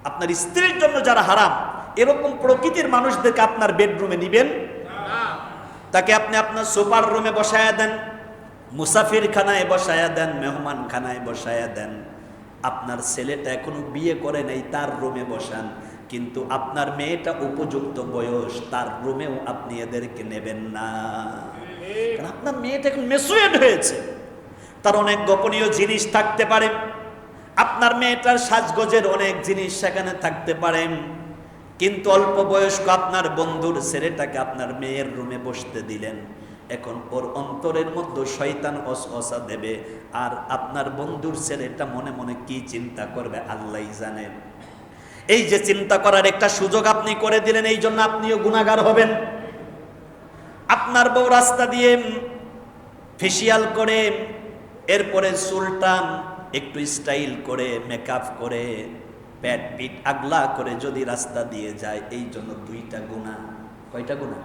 S1: আপনার স্ত্রীর জন্য যারা হারাম, এরকম প্রকৃতির মানুষদেরকে আপনার বেডরুমে নিবেন। তাকে আপনি আপনার সুপার রুমে বসায়া দেন, মুসাফির খানায় বসায়া দেন, মেহমান খানায় বসায়া দেন। আপনার ছেলেটা এখনো বিয়ে করে নাই, তার রুমে বসান, কিন্তু আপনার মেয়েটা উপযুক্ত বয়স, তার রুমেও আপনি এদেরকে নেবেন না। কারণ আপনার মেয়েটা এখন মেচুরেট হয়েছে, তার অনেক গোপনীয় জিনিস থাকতে পারে, আপনার মেয়েটার সাজগোজের অনেক জিনিস সেখানে থাকতে পারে। কিন্তু অল্প বয়স্ক আপনার বন্ধুর ছেলেটাকে আপনার মেয়ের রুমে বসতে দিলেন, এখন ওর অন্তরের মধ্যে শয়তান ওয়াসওয়াসা দেবে, আর আপনার বন্ধুর ছেলেটা মনে মনে কি চিন্তা করবে আল্লাহই জানেন। এই যে চিন্তা করার একটা সুযোগ আপনি করে দিলেন, এই জন্য আপনিও গুনাহগার হবেন। আপনার বউ রাস্তা দিয়ে ফেসিয়াল করে, এরপরে চুলটা একটু স্টাইল করে, মেকআপ করে, প্যাট পিট আগলা করে যদি রাস্তা দিয়ে যায়, এই জন্য দুইটা গুনাহ। কয়টা গুনাহ?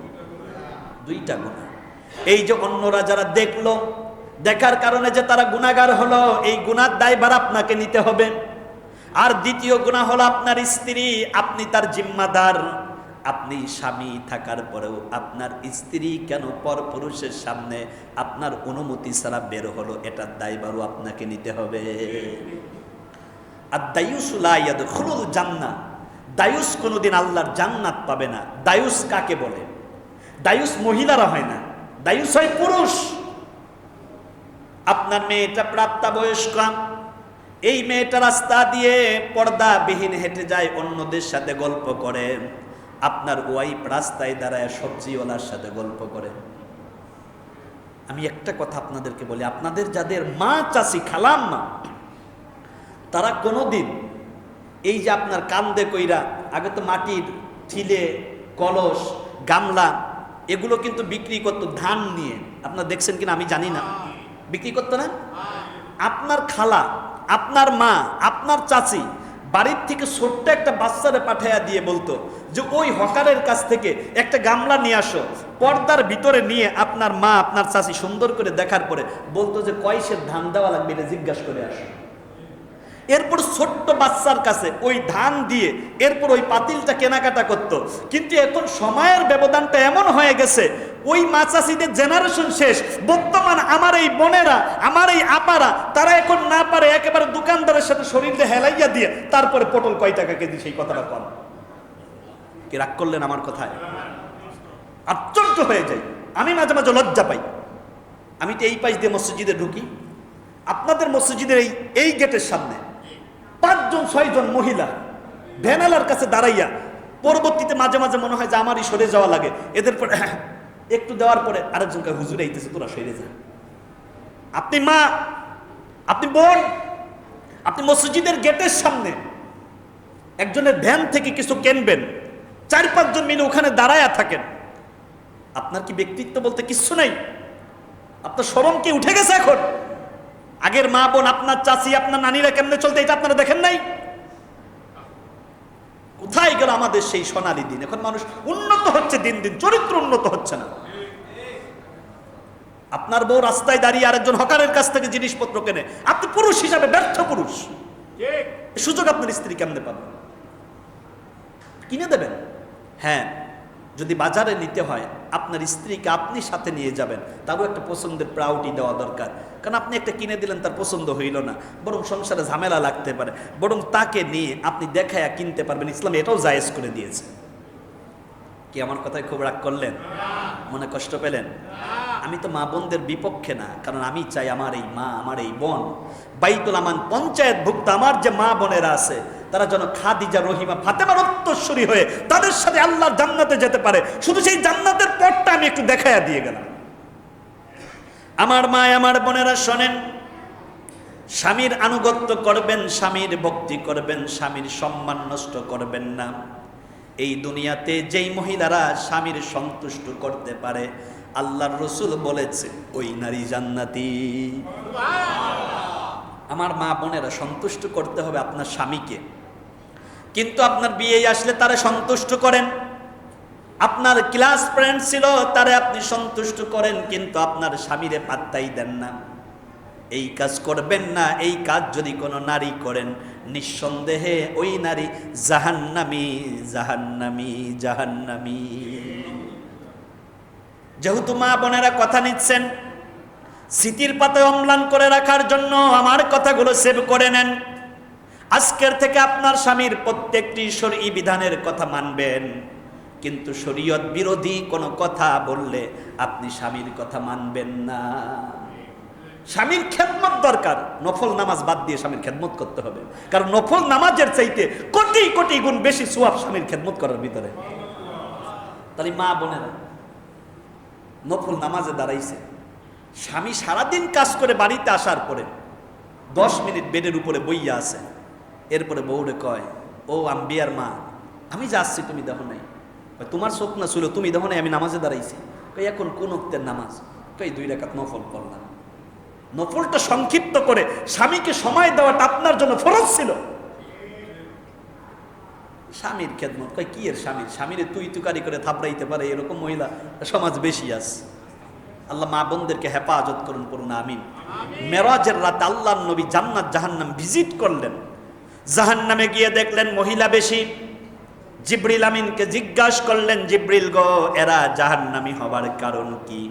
S1: দুইটা গুনাহ। এই যে অন্যরা যারা দেখলো, দেখার কারণে যে তারা গুনাহগার হলো, এই গুনার দায়ভার আপনাকে নিতে হবে। আর দ্বিতীয় গুনাহ হলো আপনার স্ত্রী, আপনি তার জিম্মাদার। আপনি স্বামী থাকার পরেও আপনার স্ত্রী কেন পরপুরুষের সামনে আপনার অনুমতি ছাড়া বের হলো, এটার দায়ভারও আপনাকে নিতে হবে। আর দায়ুসু লা ইয়াদখুলুল জান্নাহ, দায়ুস কোনোদিন আল্লাহর জান্নাত পাবে না। দায়ুস কাকে বলে? দায়ুস মহিলারা হয় না, দায়ুস হয় পুরুষ। আপনার মেয়েটা প্রাপ্তবয়স্ক, এই মেয়েটা রাস্তা দিয়ে পর্দাবিহীন হেঁটে যায়, অন্যদের সাথে গল্প করে। আপনার ওয়াইফ রাস্তায় দাঁড়ায় সবজিওয়ালার সাথে গল্প করে। আমি একটা কথা আপনাদেরকে বলি, আপনাদের যাদের মা চাচি খালাম্মা, তারা কোনোদিন এই যে আপনার কান্দে কইরা, আগে তো মাটির ঠিলে, কলস, গামলা এগুলো কিন্তু বিক্রি করতো ধান নিয়ে, আপনারা দেখছেন কিনা আমি জানি না, বিক্রি করতো না? আপনার খালা, আপনার মা, আপনার চাচি বাড়ির থেকে ছোট্ট একটা বাচ্চারে পাঠাইয়া দিয়ে বলতো যে ওই হকারের কাছ থেকে একটা গামলা নিয়ে আসো, পর্দার ভিতরে নিয়ে আপনার মা আপনার চাচি সুন্দর করে দেখার পরে বলতো যে কয় সের ধান দেওয়া লাগবে এটা জিজ্ঞাসা করে আসো। এরপর ছোট্ট বাচ্চার কাছে ওই ধান দিয়ে এরপর ওই পাতিলটা কেনাকাটা করত। কিন্তু এখন সময়ের ব্যবধানটা এমন হয়ে গেছে, ওই মা চাষিদের জেনারেশন শেষ, বর্তমান আমার এই বোনেরা, আমার এই আপারা, তারা এখন না পারে একেবারে দোকানদারের সাথে শরীরে হেলাইয়া দিয়ে তারপরে পটল কয় টাকা কেজি সেই কথাটা কম। কি রাগ করলেন আমার কথায়? আশ্চর্য হয়ে যায়, আমি মাঝে মাঝে লজ্জা পাই। আমি তো এই পাশ দিয়ে মসজিদে ঢুকি, আপনাদের মসজিদের এই গেটের সামনে 5 জন 6 জন মহিলা ভ্যানালার কাছে দাঁড়াইয়া, পরবর্তীতে মাঝে মাঝে মনে হয় যে আমারই সরে যাওয়া লাগে, এদের পরে একটু দেওয়ার পরে আরেকজনকে হুজুর আইতেছে তোরা সরে যা। আপনি মা, আপনি বোন, আপনি মসজিদের গেটের সামনে একজনের ভ্যান থেকে কিছু কিনবেন, 4-5 জন মিলে ওখানে দাঁড়ায়া থাকেন, আপনার কি ব্যক্তিত্ব বলতে কিচ্ছু নাই? আপনার শরম কি উঠে গেছে এখন? আগের মা বোন, আপনার চাচি, আপনার নানিরা কেমনে চলতে এটা আপনারা দেখেন নাই? কোথায় গেল আমাদের সেই সোনালী দিন? এখন মানুষ উন্নত হচ্ছে দিন দিন, চরিত্র উন্নত হচ্ছে না। আপনার বউ রাস্তায় দাঁড়িয়ে আরেকজন হকারের কাছ থেকে জিনিসপত্র কেনে, আপনি পুরুষ হিসাবে ব্যর্থ পুরুষ, সুযোগ আপনার স্ত্রী কেমনে পাবেন? কিনে দেবেন? হ্যাঁ, যদি বাজারে নিতে হয় আপনার স্ত্রীকে আপনি সাথে নিয়ে যাবেন, তারও একটা পছন্দের প্রাউটি দেওয়া দরকার। কারণ আপনি একটা কিনে দিলেন, তার পছন্দ হইল না, বরং সংসারে ঝামেলা লাগতে পারে, বরং তাকে নিয়ে আপনি দেখায়া কিনতে পারবেন। ইসলাম এটাও জায়েজ করে দিয়েছে। কি আমার কথায় খুব রাগ করলেন? মনে কষ্ট পেলেন? আমি তো মা বোনদের বিপক্ষে না, কারণ আমি চাই আমার এই মা, আমার এই বোন বাইতুল আমান পঞ্চায়েত ভুক্ত আমার যে মা বোনেরা আছে তারা যেন খাদিজা, রহিমা, ফাতেমার উত্তরসূরি হয়ে তাদের সাথে আল্লাহর জান্নাতে যেতে পারে। শুধু সেই জান্নাতের পথটা আমি একটু দেখাইয়া দিয়ে গেলাম। আমার মা, আমার বোনেরা শোনেন, স্বামীর আনুগত্য করবেন, স্বামীর ভক্তি করবেন, স্বামীর সম্মান নষ্ট করবেন না। এই দুনিয়াতে যেই মহিলারা স্বামীর সন্তুষ্ট করতে পারে, আল্লাহর রাসূল বলেছে ওই নারী জান্নাতি। আমার মা বোনেরা, সন্তুষ্ট করতে হবে আপনার স্বামীকে, কিন্তু আপনার বিয়ে আসলে তারা সন্তুষ্ট করেন। আপনার ক্লাস ফ্রেন্ড ছিল, তারে আপনি সন্তুষ্ট করেন, কিন্তু আপনার স্বামীরে পাত্তাই দেন না। এই কাজ করবেন না। এই কাজ যদি কোনো নারী করেন, নিঃসন্দেহে ওই নারী জাহান্নামী, জাহান্নামী, জাহান্নামী। যেহেতু মা বোনেরা কথা নিচ্ছেন, স্মৃতির পাতায় অম্লান করে রাখার জন্য আমার কথাগুলো সেভ করে নেন। আজকের থেকে আপনার স্বামীর প্রত্যেকটি শরঈ বিধানের কথা মানবেন, কিন্তু শরীয়ত বিরোধী কোনো কথা বললে আপনি স্বামীর কথা মানবেন না। স্বামীর খেদমত দরকার, নফল নামাজ বাদ দিয়ে স্বামীর খেদমত করতে হবে, কারণ নফল নামাজের চাইতে কোটি কোটি গুণ বেশি সওয়াব স্বামীর খেদমত করার ভিতরে। তাহলে মা বোনেরা, নফল নামাজে দাঁড়াইছে, স্বামী সারাদিন কাজ করে বাড়িতে আসার পরে 10 মিনিট বেডের উপরে বইয়া আছে, এরপরে বউরে কয়, ও আম্বিয়ার মা, আমি যাচ্ছি, তুমি দেখো নাই? তোমার চোখ না ছিল, তুমি দেখো নাই আমি নামাজে দাঁড়াইছি? এখন কোন ওক্তের নামাজ? 2 রাকাত নফল পড়লাম। নফলটা সংক্ষিপ্ত করে স্বামীকে সময় দেওয়াটা আপনার জন্য ফরজ ছিল। স্বামীর খেদমত কয় কি এর স্বামীর? স্বামীরে তুই তুকারি করে থাপড়াইতে পারে এরকম মহিলা সমাজ বেশি আছে। আল্লাহ মা বোনদেরকে হেফাজত করুন, পড়ুন আমিন। মেরাজের রাতে আল্লাহর নবী জান্নাত জাহান্নাম ভিজিট করলেন। জাহান্নামে গিয়ে দেখলেন মহিলা বেশি। জিবরিল আমিনকে জিজ্ঞাসা করলেন, জিবরিল গো, এরা জাহান্নামী হবার কারণ কি?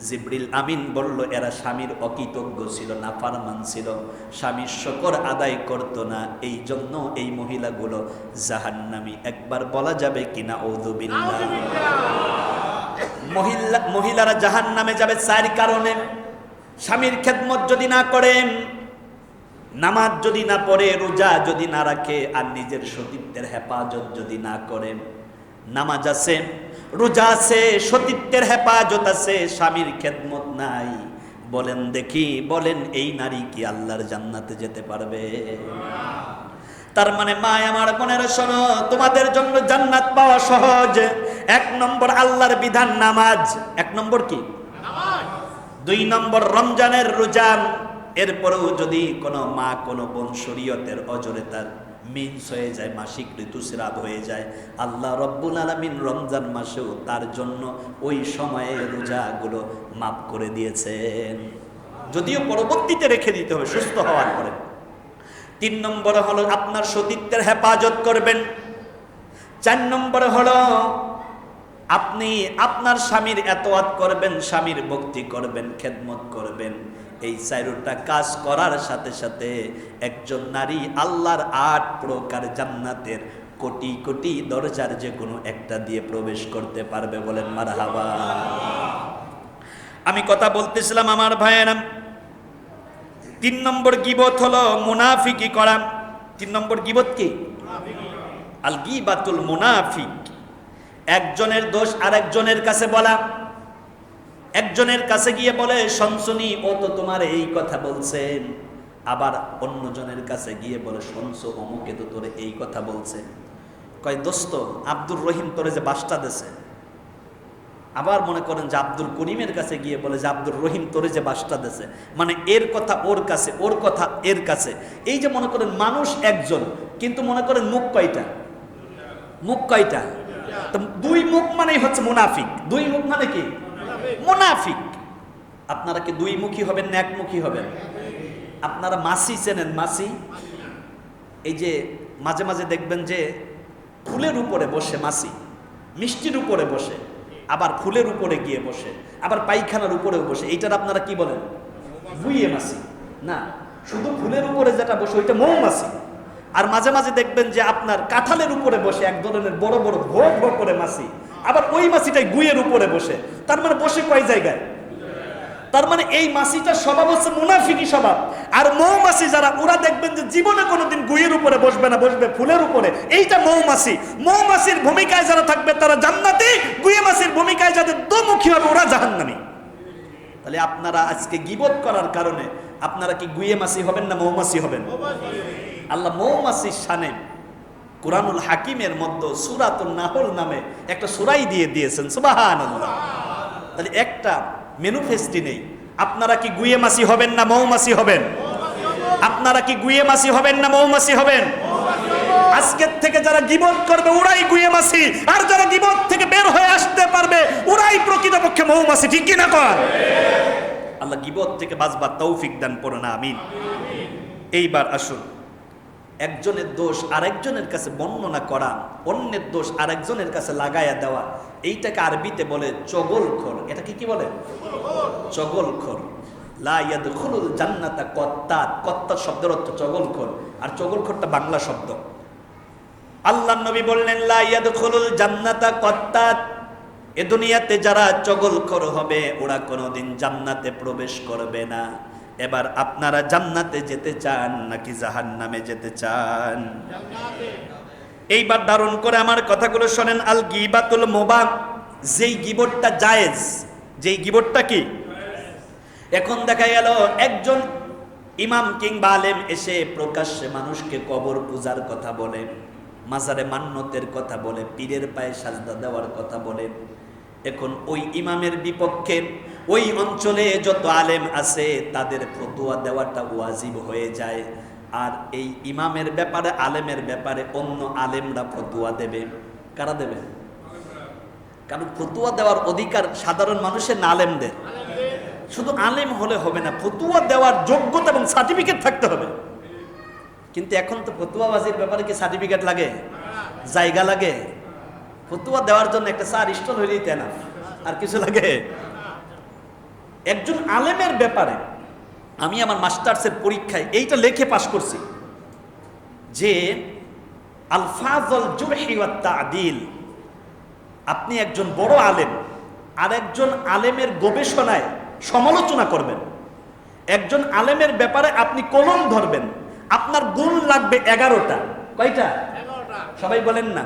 S1: জিবরিল আমিন বলল, এরা স্বামীর অকৃতজ্ঞ ছিল, নাফরমান ছিল, স্বামীর শুকর আদায় করত না, এই জন্য এই মহিলাগুলো জাহান্নামী। একবার বলা যাবে কিনা আউযুবিল্লাহ? মহিলারা জাহান্নামে যাবে 4 কারণে। স্বামীর খেদমত যদি না করেন, নামাজ যদি না পড়ে, রোজা যদি না রাখে, আর নিজের সতীত্বের হেফাজত যদি না করেন। নামাজ আছে, রোজা আছে, সতীত্বের হেফাজত আছে, স্বামীর খেদমত নাই, বলেন দেখি, বলেন এই নারী কি আল্লাহর জান্নাতে যেতে পারবে? তার মানে মা আমার বোনেরা শোনো, তোমাদের জন্য জান্নাত পাওয়া সহজ। 1 নম্বর আল্লাহর বিধান নামাজ। 1 নম্বর কি? নামাজ। 2 নম্বর রমজানের রোজা। এরপরেও যদি কোনো মা, কোনো বোন শরীয়তের অজরে তার মিন্স হয়ে যায়, মাসিক ঋতুস্রাব হয়ে যায়, আল্লাহ রব্বুল আলামিন রমজান মাসেও তার জন্য ওই সময়ে রোজাগুলো মাফ করে দিয়েছেন, যদিও পরবর্তীতে রেখে দিতে হবে সুস্থ হওয়ার পরে। 3 নম্বরে হলো আপনার সতীত্বের হেফাজত করবেন। 4 নম্বরে হলো আপনি আপনার স্বামীর এতওয়াত করবেন, স্বামীর ভক্তি করবেন, খেদমত করবেন। এই 4টা কাজ করার সাথে সাথে একজন নারী আল্লাহর 8 প্রকার জান্নাতের কোটি কোটি দরজার যে কোনো একটা দিয়ে প্রবেশ করতে পারবে। বলেন মারহাবা। আমি কথা বলতেছিলাম আমার ভাইয়েরা, 3 নম্বর গীবত হলো মুনাফিকি করা। 3 নম্বর গীবত কি? আল গীবাতুল মুনাফিক। একজনের দোষ আরেকজনের কাছে বলা। একজনের কাছে গিয়ে বলে, শুনছনি ও তো তোমার এই কথা বলছেন। আবার অন্যজনের কাছে গিয়ে বলে, শুনছো অমুকে তো তোরে এই কথা বলছে। কয় দোস্ত, আব্দুর রহিম তোরে যে বাসটা দেছে। আবার মনে করেন যে আব্দুল করিমের কাছে গিয়ে বলে যে আব্দুর রহিম তোরে যে বাসটা দেছে, মানে এর কথা ওর কাছে, ওর কথা এর কাছে। এই যে মনে করেন মানুষ একজন, কিন্তু মনে করেন মুখ কয়টা? মুখ কয়টা? তো 2 মুখ মানেই হচ্ছে মুনাফিক। 2 মুখ মানে কি? মুনাফিক। আপনারা কি 2 মুখী হবেন না 1 মুখী হবেন? আপনারা মাছি চেনেন? মাছি, এই যে মাঝে মাঝে দেখবেন যে ফুলের উপরে বসে মাছি, মিষ্টির উপরে বসে, আবার ফুলের উপরে গিয়ে বসে, আবার পায়খানার উপরেও বসে। এইটার আপনারা কি বলেন? বুইয়ে মাছি না, শুধু ফুলের উপরে যেটা বসে ওইটা মৌমাছি। আর মাঝে মাঝে দেখবেন যে আপনার কাঁঠালের উপরে বসে এক ধরনের বড় বড় ভো ভো করে মাছি, আবার ওই মাছিটাই গুইয়ের উপরে বসে। তার মানে বসে কয় জায়গায়?
S2: তার মানে এই মাছিটার স্বভাব হচ্ছে মুনাফিকি স্বভাব। আর মৌমাছি যারা, ওরা দেখবেন যে জীবনে কোনোদিন গুইয়ের উপরে বসবে না, বসবে ফুলের উপরে। এইটা মৌমাছি। মৌমাছির ভূমিকায় যারা থাকবে তারা জান্নাতি, গুইয়ে মাছির ভূমিকায় যাদের দোমুখী হবে ওরা জাহান্নামী। তাহলে আপনারা আজকে গীবত করার কারণে আপনারা কি গুইয়ে মাছি হবেন না মৌমাছি হবেন? আল্লাহ মৌমাছির শানে কুরআনুল হাকিমের মধ্যে সূরাতুন নাহল নামে একটা সূরাই দিয়ে দিয়েছেন। সুবহানাল্লাহ। তাহলে একটা ম্যানিফেস্টি নেই। আপনারা কি গুইয়ে মাছি হবেন না মৌমাছি হবেন? আপনারা কি গুইয়ে মাছি হবেন না মৌমাছি হবেন? আজকের থেকে যারা গীবত করবে ওরাই গুইয়ে মাছি, আর যারা গীবত থেকে বের হয়ে আসতে পারবে ওরাই প্রকৃতপক্ষে মৌমাছি। ঠিক কি না কর? আল্লাহ গীবত থেকে বাঁচবার তৌফিক দান করুন, আমিন। এইবার আসুন, একজনের দোষ আরেকজনের কাছে বর্ণনা করা, অন্যের দোষ আরেকজনের কাছে লাগায়া দেওয়া, এইটাকে আরবিতে বলে চগলখোর। এটা কি বলে? চগলখোর। লা ইয়াদখুলুল জান্নাতা কত্তাত। কত্তাত শব্দের অর্থ চগলখোর, আর চগলখোরটা বাংলা শব্দ। আল্লাহর নবী বললেন লা ইয়াদখুলুল জান্নাতা কত্তাত। এ দুনিয়াতে যারা চগলখোর হবে ওরা কোনোদিন জান্নাতে প্রবেশ করবে না। এবার আপনারা জান্নাতে যেতে চান নাকি জাহান্নামে যেতে চান? এইবার দারুণ করে আমার কথাগুলো শোনেন। আল গীবাতুল মুবাহ, যেই গীবতটা জায়েজ, যেই গীবতটা কি। এখন দেখা গেল একজন ইমাম কিংবা আলেম এসে প্রকাশ্যে মানুষকে কবর পূজার কথা বলে, মাজারে মান্নতের কথা বলে, পীরের পায়ে সাজদা দেওয়ার কথা বলে। এখন ওই ইমামের বিপক্ষে ওই অঞ্চলে যত আলেম আছে তাদের ফতোয়া দেওয়াটা ওয়াজিব হয়ে যায়। আর এই ইমামের ব্যাপারে, আলেমের ব্যাপারে অন্য আলেমরা ফতোয়া দেবে। কারা দেবে? কারণ ফতোয়া দেওয়ার অধিকার সাধারণ মানুষের না আলেমদের। শুধু আলেম হলে হবে না, ফতোয়া দেওয়ার যোগ্যতা এবং সার্টিফিকেট থাকতে হবে। কিন্তু এখন তো ফতোয়াবাজির ব্যাপারে কি সার্টিফিকেট লাগে? জায়গা লাগে? ফতোয়া দেওয়ার জন্য একটা চার স্টল হইলেই তাই না, আর কিছু লাগে? একজন আলেমের ব্যাপারে আমি আমার মাস্টার্সের পরীক্ষায় এইটা লিখে পাশ করছি যে আলফাজুল জুরহি ওয়াত তা'দিল। আপনি একজন বড় আলেম আর একজন আলেমের গবেষণায় সমালোচনা করবেন, একজন আলেমের ব্যাপারে আপনি কলম ধরবেন, আপনার গুণ লাগবে 11টা। কয়টা? সবাই বলেন না।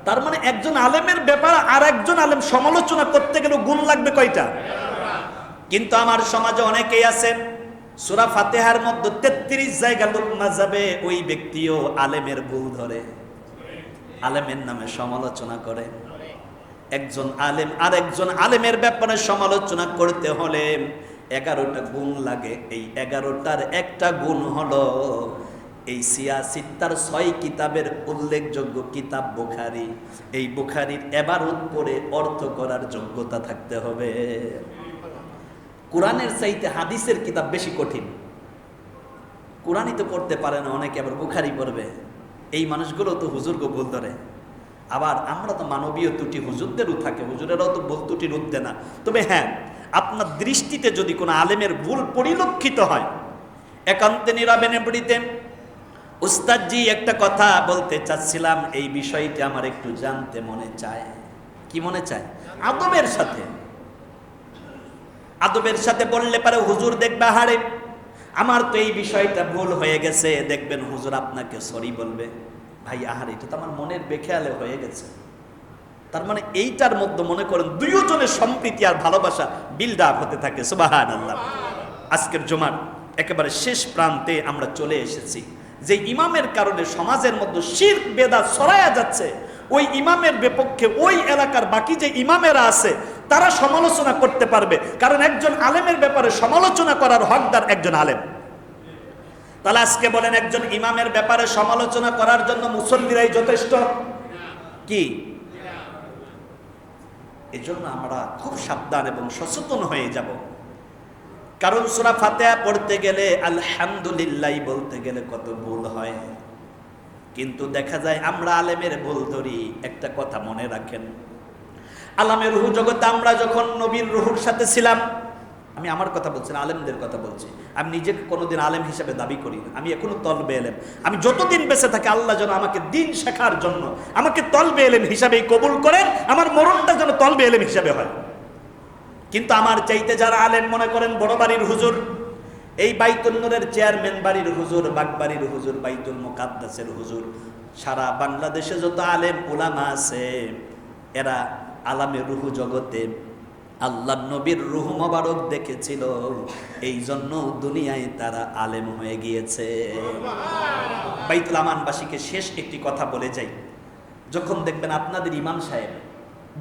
S2: তার মানে একজন আলেমের ব্যাপারে আর একজন আলেম সমালোচনা করতে গেলে গুণ লাগবে কয়টা? কিন্তু আমার সমাজে অনেকেই আছেন সূরা ফাতিহার মধ্যে 33 জায়গা লুকমা যাবে, ওই ব্যক্তিও আলেমের ভুল ধরে, আলেমের নামে সমালোচনা করে। একজন আলেম আর একজন আলেমের ব্যাপারে সমালোচনা করতে হলে 11টা গুণ লাগে। এই 11টার একটা গুণ হলো এই সিয়াসিত্তার 6 কিতাবের উল্লেখযোগ্য কিতাব বুখারী। এই বুখারীর ইবারত পড়ে অর্থ করার যোগ্যতা থাকতে হবে। কোরআনের চাইতে হাদিসের কিতাব বেশি কঠিন। কোরআনই তো পড়তে পারে না অনেকে, আবার বুখারী পড়বে। এই মানুষগুলো তো হুজুরকে ভুল ধরে। আবার আমরা তো মানবীয় ত্রুটি হুজুরদেরও থাকে, হুজুরেরাও তো ভুল ত্রুটির ঊর্ধ্বে না। তবে হ্যাঁ, আপনার দৃষ্টিতে যদি কোনো আলেমের ভুল পরিলক্ষিত হয়, একান্তে নীরবে নেবড়িতে উস্তাদজি একটা কথা বলতে চাচ্ছিলাম, এই বিষয়টি আমার একটু জানতে মনে চায়। কি মনে চায়? আদবের সাথে, আদবের সাথে বললে পারে হুজুর দেখবে হারে আমার তো এই বিষয়টা ভুল হয়ে গেছে, দেখবেন হুজুর আপনাকে সরি বলবে। ভাই আহারে, এটা তো আমার মনের বেখেয়ালে হয়ে গেছে। তার মানে এইটার মধ্যে মনে করেন দুইজনের সম্প্রীতি আর ভালোবাসা বিল্ড আপ হতে থাকে। সুবহানাল্লাহ। আজকের জুমার একেবারে শেষ প্রান্তে আমরা চলে এসেছি। যে ইমামের কারণে সমাজের মধ্যে শিরক বেদাত ছড়ায়া যাচ্ছে, ওই ইমামের বিপক্ষে ওই এলাকার বাকি যে ইমামেরা আছে তারা সমালোচনা করতে পারবে, কারণ একজন আলেমের ব্যাপারে সমালোচনা করার হকদার একজন আলেম। তাহলে আজকে বলেন, একজন ইমামের ব্যাপারে সমালোচনা করার জন্য মুসল্লিরাই যথেষ্ট কি? এজন্য আমরা খুব সাবধান এবং সচেতন হয়ে যাব। কারণ সূরা ফাতিহা পড়তে গেলে আলহামদুলিল্লাহ বলতে গেলে কত ভুল হয়, কিন্তু দেখা যায় আমরা আলেমের ভুল ধরি। একটা কথা মনে রাখেন, আলামের রুহ জগতে আমরা যখন নবীর রুহুর সাথে ছিলাম, আমি আমার কথা বলছি না, আলেমদের কথা বলছি। আমি নিজেকে কোনোদিন আলেম হিসেবে দাবি করি না, আমি এখনো তলবে এলেম। আমি যতদিন বেঁচে থাকি আল্লাহ যেন আমাকে দিন শেখার জন্য আমাকে তলবে এলেম হিসাবেই কবুল করেন, আমার মরণটা যেন তলবে এলেম হিসাবে হয়।
S1: কিন্তু আমার চাইতে যারা আলেম মনে করেন বড় বাড়ির হুজুর, এই বাইতুল নূরের চেয়ারম্যান বাড়ির হুজুর, বাগবাড়ির হুজুর, বাইতুল মুকাদ্দাসের হুজুর, সারা বাংলাদেশে যত আলেম উলামা আছে, এরা আলামে রুহু জগতে আল্লাহ নবীর রুহ মোবারক দেখেছিল, এই জন্য দুনিয়ায় তারা আলেম হয়ে গিয়েছে। বাইতুল আমানবাসীকে শেষ একটি কথা বলে যাই, যখন দেখবেন আপনাদের ইমাম সাহেব,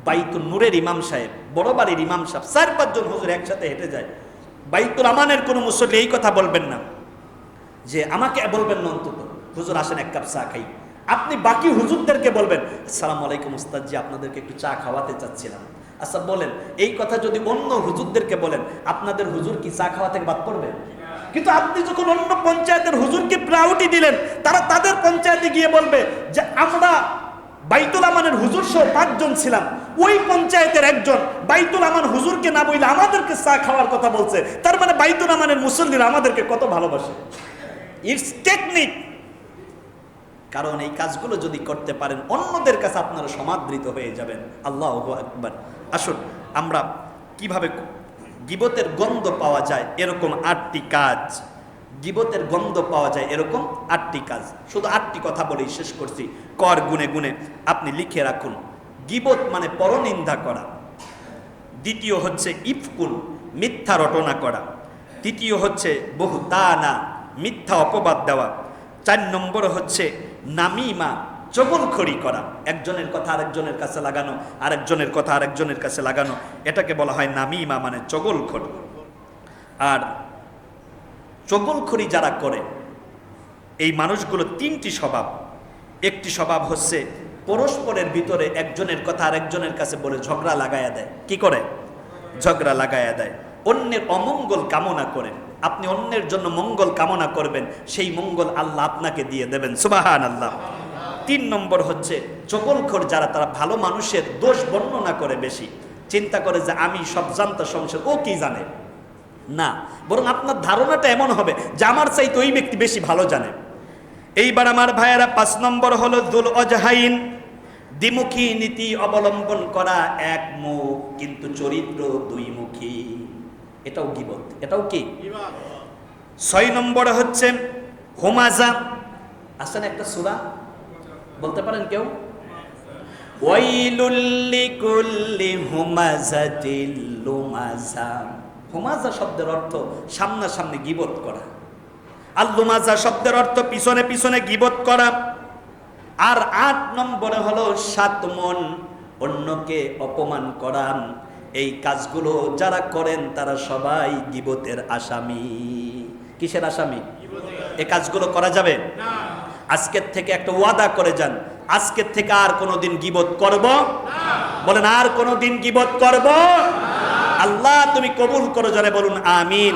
S1: বাইতুল নূরের ইমাম সাহেব, বড় বাড়ির ইমাম সাহেব, 4-5 জন হুজুর একসাথে হেঁটে যায়, বাইতুল আমানের কোনো মুসল্লি এই কথা বলবেন না যে আমাকে বলবেন না অন্তত হুজুর আসেন এক কাপ চা খাই। আপনি বাকি হুজুরদেরকে বলবেন আসসালামু আলাইকুম উস্তাদজি, আপনাদেরকে একটু চা খাওয়াতে চাচ্ছিলাম। আচ্ছা বলেন, এই কথা যদি অন্য হুজুরদেরকে বলেন, আপনাদের হুজুর কি চা খাওয়া থেকে বাদ পড়বে? কিন্তু আপনি যখন অন্য পঞ্চায়েতের হুজুরকে প্রায়োরিটি দিলেন, তারা তাদের পঞ্চায়েতে গিয়ে বলবে যে আমরা বাইতুল আমানের হুজুর সহ 5 জন ছিলাম, ওই পঞ্চায়েতের একজন বাইতুল আমান হুজুরকে না বইলে আমাদেরকে চা খাওয়ার কথা বলছে। তার মানে বাইতুল আমানের মুসল্লিরা আমাদেরকে কত ভালোবাসে। It's technique. কারণ এই কাজগুলো যদি করতে পারেন, অন্যদের কাছে আপনারা সমাদৃত হয়ে যাবেন। আল্লাহু আকবার। আসুন আমরা কিভাবে গীবতের গন্ধ পাওয়া যায় এরকম 8টি কাজ, গীবতের গন্ধ পাওয়া যায় এরকম 8টি কাজ, শুধু 8টি কথা বলেই শেষ করছি, কর গুনে গুনে আপনি লিখে রাখুন। গীবত মানে পরনিন্দা করা, দ্বিতীয় হচ্ছে ইফকুন, মিথ্যা রটনা করা, তৃতীয় হচ্ছে বহুতানা, মিথ্যা অপবাদ দেওয়া, 4 নম্বর হচ্ছে নামিমা, চগলখড়ি করা, একজনের কথা আরেকজনের কাছে লাগানো, আরেকজনের কথা আরেকজনের কাছে লাগানো, এটাকে বলা হয় নামিমা মানে চগলখড়ি। আর চগলখড়ি যারা করে এই মানুষগুলো 3টি স্বভাব। একটি স্বভাব হচ্ছে পরস্পরের ভিতরে একজনের কথা আরেকজনের কাছে বলে ঝগড়া লাগায়া দেয়। কি করে? ঝগড়া লাগায়া দেয়। অন্যের অমঙ্গল কামনা করে, আপনি অন্যের জন্য মঙ্গল কামনা করবেন, সেই মঙ্গল আল্লাহ আপনাকে দিয়ে দেবেন। সুবহানাল্লাহ। 3 নম্বর হচ্ছে চগলখড় যারা, তারা ভালো মানুষের দোষ বর্ণনা করে বেশি, চিন্তা করে যে আমি সব জানতা সংসার, ও কি জানে না, বরং আপনার ধারণাটা এমন হবে যে আমার চাইতে ওই ব্যক্তি বেশি ভালো জানে। এইবার আমার ভাইয়েরা 5 নম্বর হলো যুল ওজহাইন, দ্বিমুখী নীতি অবলম্বন করা, এক মুখ কিন্তু চরিত্র 2 মুখী, এটাও গীবত, এটাও কি? 6 নম্বরে হচ্ছে হুমাজা। আসেন একটা সূরা বলতে পারেন কেউ? ওয়াইলুল লিকুল্লি হুমাজাতিল লুমাজা। হুমাজা শব্দের অর্থ সামনাসামনি গীবত করা, আর লুমাজা শব্দের অর্থ পিছনে পিছনে গীবত করা। আর 8 নম্বরে হলো সাতমন, অন্যকে অপমান করা। এই কাজগুলো যারা করেন তারা সবাই গীবতের আসামি। কিসের আসামি? এই কাজগুলো করা যাবে না। আজকের থেকে একটা ওয়াদা করে যান, আজকের থেকে আর কোনোদিন গীবত করব না। বলেন আর কোনোদিন গীবত করব না। আল্লাহ তুমি কবুল করো, যারা বলুন আমিন।